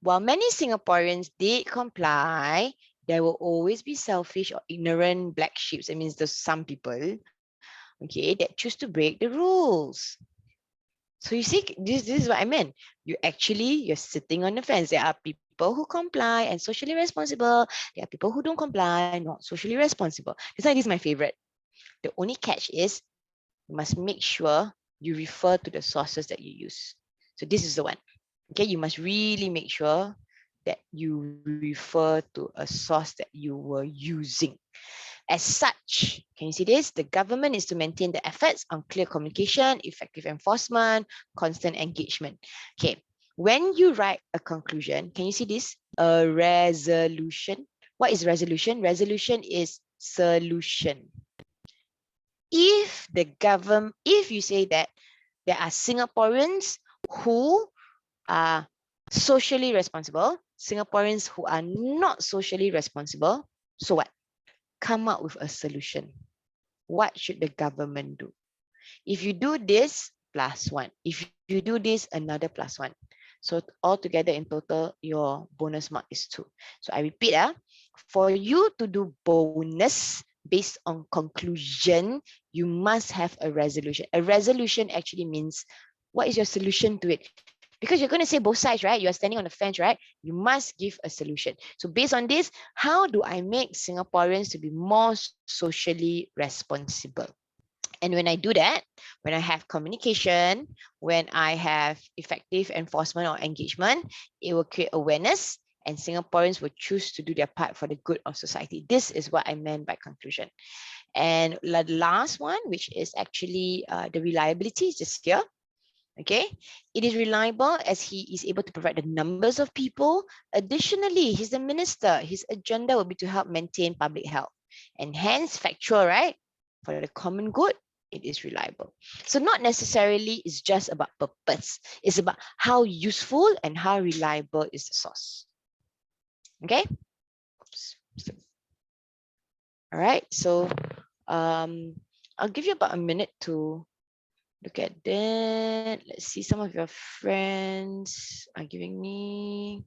while many Singaporeans did comply, there will always be selfish or ignorant black sheep. That means there's some people, okay, that choose to break the rules. So you see, this is what I meant. You're sitting on the fence. There are people who comply and socially responsible. There are people who don't comply, not socially responsible. This is my favorite. The only catch is you must make sure you refer to the sources that you use. So this is the one. Okay, you must really make sure that you refer to a source that you were using. As such, can you see this? The government is to maintain the efforts on clear communication, effective enforcement, constant engagement. Okay, when you write a conclusion, can you see this? A resolution. What is resolution? Resolution is solution. If you say that there are Singaporeans who are socially responsible, Singaporeans who are not socially responsible, so what? Come up with a solution. What should the government do? If you do this, plus one. If you do this, another plus one. So altogether in total, your bonus mark is 2. So I repeat, for you to do bonus based on conclusion, you must have a resolution. A resolution actually means what is your solution to it? Because you're going to say both sides, right? You are standing on the fence, right? You must give a solution. So based on this, how do I make Singaporeans to be more socially responsible? And when I do that, when I have communication, when I have effective enforcement or engagement, it will create awareness and Singaporeans will choose to do their part for the good of society. This is what I meant by conclusion. And the last one, which is actually the reliability, is just here. Okay, it is reliable as he is able to provide the numbers of people. Additionally, he's the minister. His agenda will be to help maintain public health and hence factual, right? For the common good, it is reliable. So not necessarily it's just about purpose. It's about how useful and how reliable is the source. Okay. Oops. All right. So I'll give you about a minute to look at that. Let's see, some of your friends are giving me.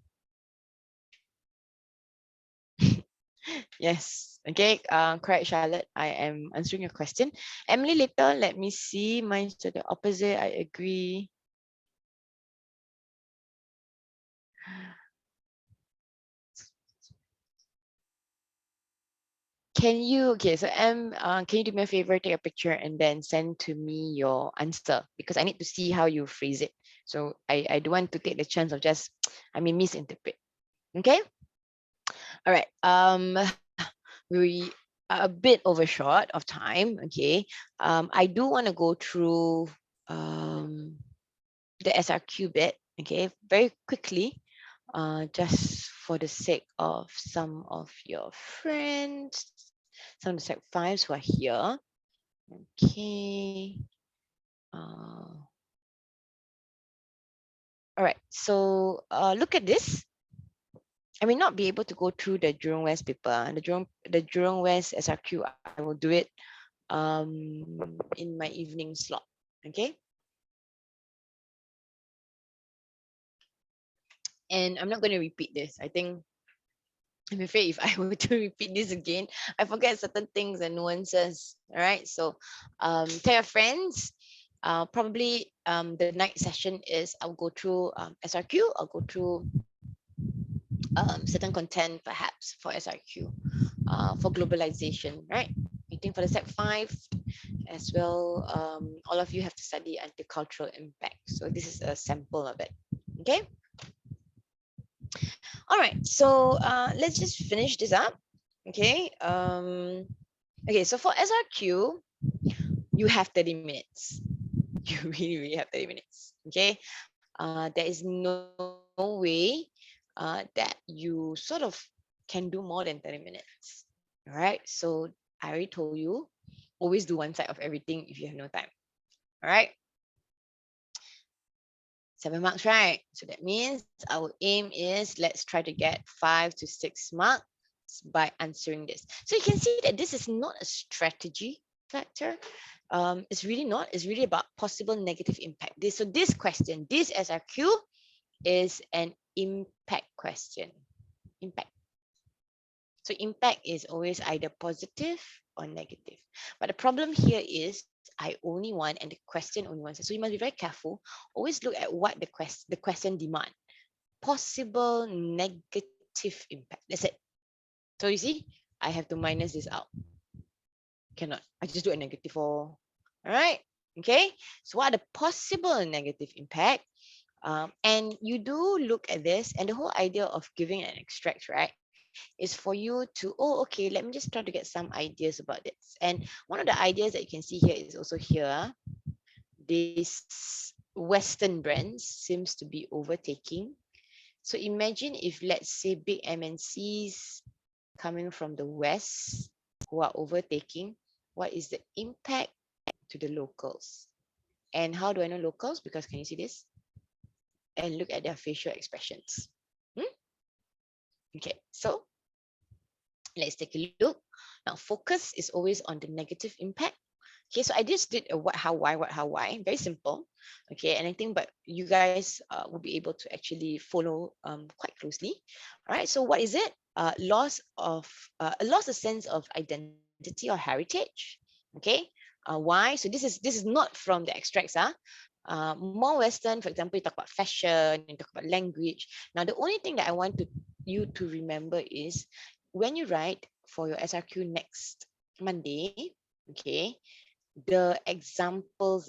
Yes. Okay. Correct, Charlotte. I am answering your question. Emily, later, let me see. Mine's to the opposite. I agree. Okay, so can you do me a favor, take a picture and then send to me your answer because I need to see how you phrase it. So I don't want to take the chance of just, misinterpret. Okay. All right. We are a bit overshot of time. Okay. I do want to go through the SRQ bit, okay, very quickly, just for the sake of some of your friends, some of the Sec 5s who are here. Okay. All right, so look at this. I may not be able to go through the Jurong West paper. The Jurong West SRQ, I will do it in my evening slot. Okay. And I'm not going to repeat this. I'm afraid if I were to repeat this again, I forget certain things and nuances. All right. So tell your friends. Probably the night session is I'll go through SRQ. I'll go through certain content perhaps for SRQ, for globalization, right? I think for the Sec 5 as well, all of you have to study anti-cultural impact. So this is a sample of it. Okay. All right. So let's just finish this up. Okay. Okay. So for SRQ, you have 30 minutes. You really have 30 minutes. Okay. There is no way that you sort of can do more than 30 minutes. All right. So I already told you, always do one side of everything if you have no time. All right. 7 marks, right? So that means our aim is let's try to get 5 to 6 marks by answering this. So you can see that this is not a strategy factor. It's really not. It's really about possible negative impact. This question, this SRQ is an impact question. Impact. So impact is always either positive or negative. But the problem here is I only want, and the question only wants. So you must be very careful. Always look at what the question demand. Possible negative impact. That's it. So you see, I have to minus this out. Cannot. I just do a negative 4. All right. Okay. So what are the possible negative impact? And you do look at this, and the whole idea of giving an extract, right, is for you to, oh, okay, let me just try to get some ideas about this. And one of the ideas that you can see here is also here. This Western brands seems to be overtaking. So imagine if, let's say, big MNCs coming from the West who are overtaking, what is the impact to the locals? And how do I know locals? Because can you see this? And look at their facial expressions. Okay, so let's take a look. Now, focus is always on the negative impact. Okay, so I just did a what, how, why. Very simple. Okay, and I think, but you guys will be able to actually follow quite closely. All right, so what is it? Loss a sense of identity or heritage. Okay, why? So this is not from the extracts. More Western, for example, you talk about fashion, you talk about language. Now, the only thing that I want you to remember is when you write for your SRQ next Monday, okay, the examples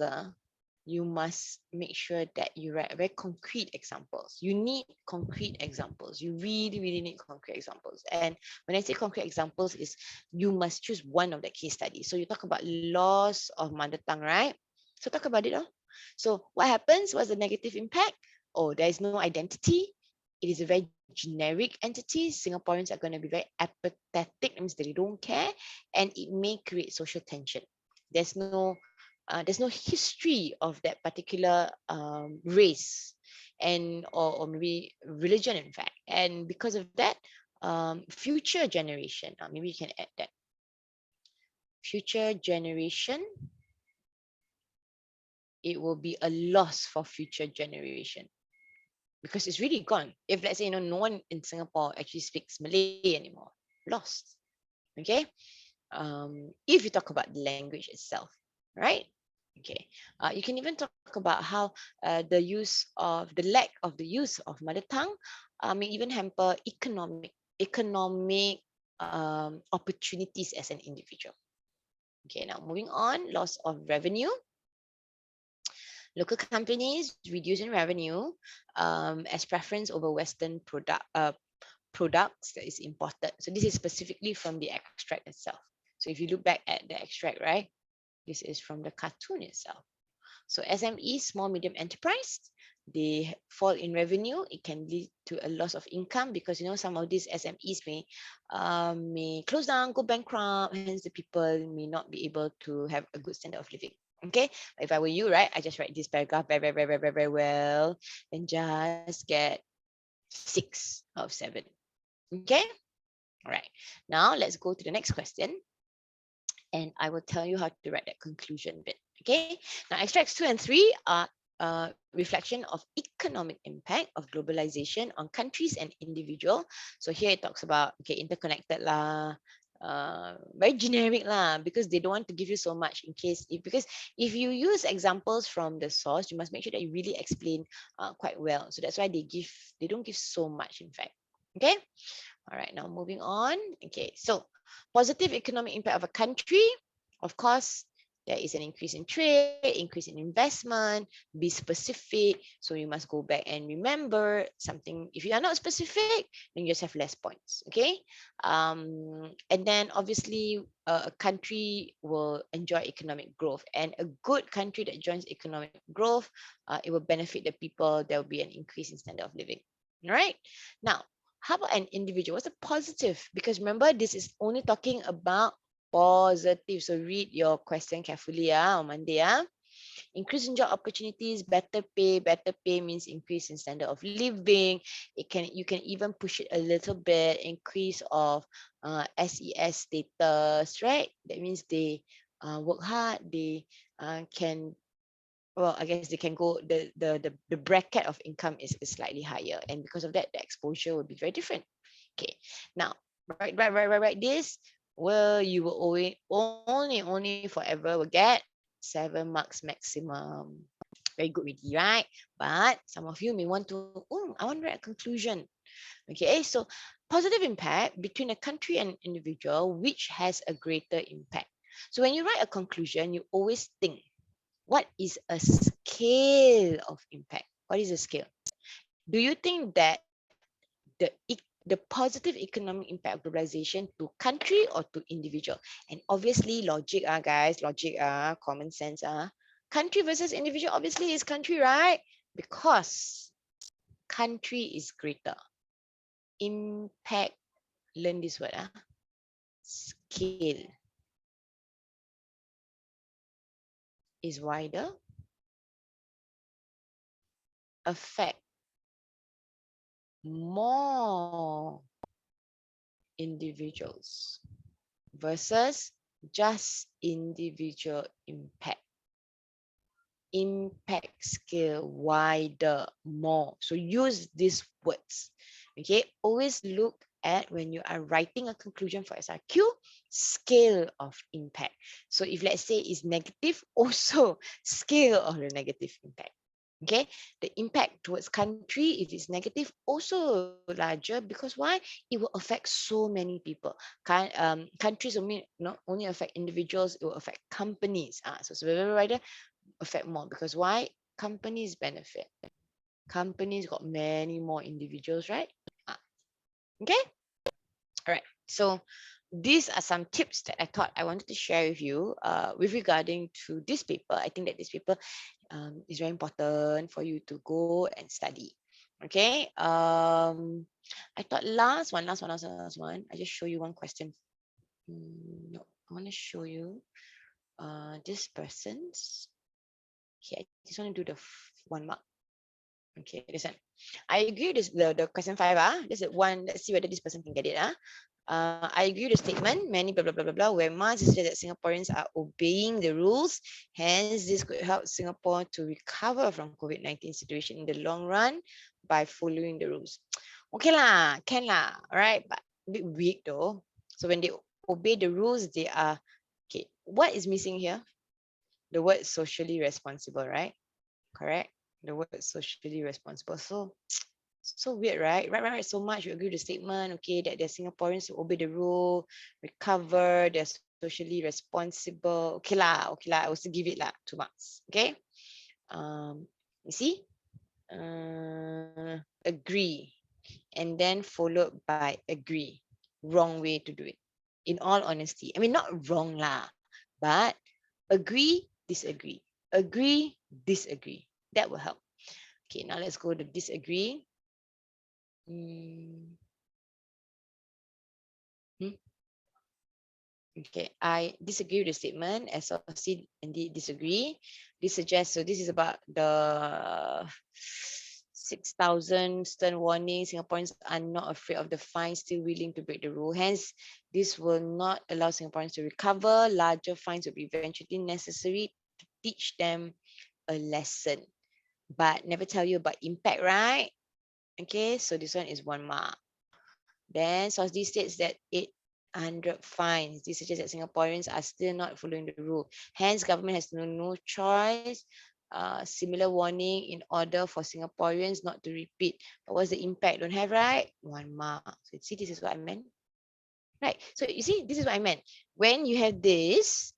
you must make sure that you write very concrete examples. You need concrete examples. You really, really need concrete examples. And when I say concrete examples is you must choose one of the case studies. So you talk about loss of mother tongue, right? So talk about it. So what happens? What's the negative impact? Oh, there is no identity. It is a very generic entity. Singaporeans are going to be very apathetic. That means they don't care. And it may create social tension. There's no history of that particular race and or maybe religion, in fact. And because of that, future generation, maybe you can add that. Future generation, it will be a loss for future generation because it's really gone. If let's say, no one in Singapore actually speaks Malay anymore, lost. Okay. If you talk about the language itself, right? Okay. You can even talk about how the lack of the use of mother tongue may even hamper economic opportunities as an individual. Okay. Now moving on, loss of revenue. Local companies reducing revenue as preference over Western products that is imported. So this is specifically from the extract itself. So if you look back at the extract, right, this is from the cartoon itself. So SME, small medium enterprise, they fall in revenue. It can lead to a loss of income because some of these SMEs may close down, go bankrupt. Hence, the people may not be able to have a good standard of living. Okay, if I were you, right, I just write this paragraph very, very, very, very, very, very well, and just get 6 out of 7. Okay, all right. Now let's go to the next question, and I will tell you how to write that conclusion bit. Okay. Now, extracts 2 and 3 are reflection of economic impact of globalization on countries and individual. So here it talks about interconnected lah, very generic lah, because they don't want to give you so much in case because if you use examples from the source, you must make sure that you really explain quite well. So that's why they don't give so much, in fact. Okay. All right, now moving on. Okay, so positive economic impact of a country. Of course, there is an increase in trade, increase in investment. Be specific. So you must go back and remember something. If you are not specific, then you just have less points. Okay. And then obviously a country will enjoy economic growth, and a good country that joins economic growth, it will benefit the people. There will be an increase in standard of living. All right. Now, how about an individual? What's a positive? Because remember, this is only talking about positive. So read your question carefully on Monday. Increase in job opportunities, better pay. Better pay means increase in standard of living. You can even push it a little bit. Increase of SES status, right? That means they work hard. They can, well, I guess they can go, the bracket of income is slightly higher, and because of that, the exposure will be very different. Okay, now write this. Well, you will only forever will get 7 marks maximum. Very good already, right? But some of you may want to, I want to write a conclusion. Okay, so positive impact between a country and individual, which has a greater impact. So when you write a conclusion, you always think, what is a scale of impact? What is a scale? Do you think that the positive economic impact of globalization to country or to individual? And obviously, logic, guys, logic, common sense, country versus individual, obviously is country, right? Because country is greater. Impact, learn this word, scale is wider. Affect more individuals versus just individual impact. Impact scale, wider, more. So use these words. Okay, always look at, when you are writing a conclusion for SRQ, scale of impact. So if let's say is negative, also scale of the negative impact. Okay, the impact towards country, if it's negative, also larger, because why? It will affect so many people. Countries not only affect individuals, it will affect companies. So survivor rider affect more, because why? Companies benefit. Companies got many more individuals, right? Okay. All right. So these are some tips that I thought I wanted to share with you with regarding to this paper. I think that this paper is very important for you to go and study. Okay. I thought last one. I just show you one question. No, I want to show you this person's. Okay, I just want to do the 1 mark. Okay, this one. I agree with this, the question 5. This is one. Let's see whether this person can get it. I agree with the statement. Many blah blah blah blah blah. Where Mars is that Singaporeans are obeying the rules. Hence, this could help Singapore to recover from COVID-19 situation in the long run by following the rules. Okay lah, can lah. All right, but a bit weak though. So when they obey the rules, they are okay. What is missing here? The word socially responsible, right? Correct. The word socially responsible. So weird, right? Right. So much. You agree with the statement, okay, that they're Singaporeans who obey the rule, recover, they're socially responsible. Okay lah. I will still give it 2 marks. Okay. You see? Agree. And then followed by agree. Wrong way to do it. In all honesty. I mean, not wrong lah, but agree, disagree. Agree, disagree. That will help. Okay, now let's go to disagree. Hmm. Okay, I disagree with the statement. SOC indeed disagree. This suggests, so this is about the 6,000 stern warning. Singaporeans are not afraid of the fine, still willing to break the rule. Hence, this will not allow Singaporeans to recover. Larger fines will be eventually necessary to teach them a lesson. But never tell you about impact, right? Okay, so this one is 1 mark. Then SOSD states that 800 fines. This suggests that Singaporeans are still not following the rule. Hence, government has no choice. Similar warning in order for Singaporeans not to repeat. But what's the impact? Don't have, right? 1 mark. So see, this is what I meant. Right. So you see, this is what I meant. When you have this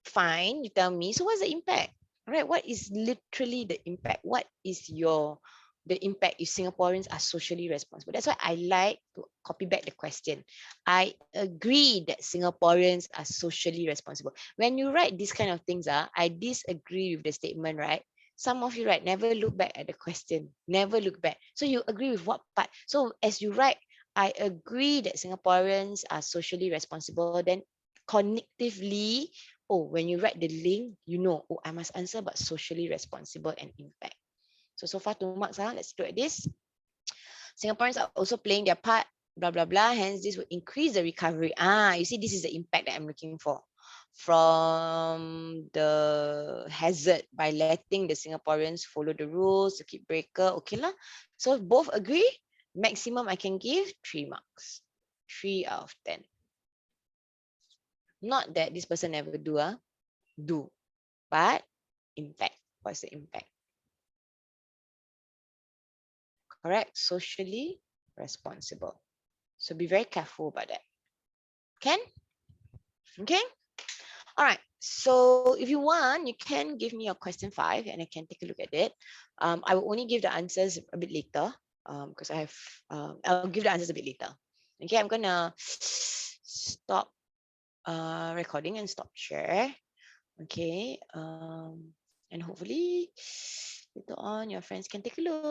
fine, you tell me, so what's the impact? Right? What is literally the impact? What is the impact if Singaporeans are socially responsible? That's why I like to copy back the question. I agree that Singaporeans are socially responsible. When you write these kind of things, I disagree with the statement, right? Some of you, right, never look back at the question, never look back. So you agree with what part? So as you write, I agree that Singaporeans are socially responsible, then cognitively, oh, when you write the link, you know, oh, I must answer about socially responsible and impact. So far 2 marks. Let's look at this. Singaporeans are also playing their part, blah, blah, blah. Hence, this will increase the recovery. You see, this is the impact that I'm looking for from the hazard by letting the Singaporeans follow the rules, circuit breaker. Okay lah. So both agree. Maximum I can give 3 marks. 3 out of 10. Not that this person never do, do. But impact. What's the impact? Correct? Socially responsible. So be very careful about that. Can? Okay? All right. So if you want, you can give me your question 5 and I can take a look at it. I will only give the answers a bit later because I have, I'll give the answers a bit later. Okay, I'm going to stop recording and stop share. Okay. And hopefully later on your friends can take a look.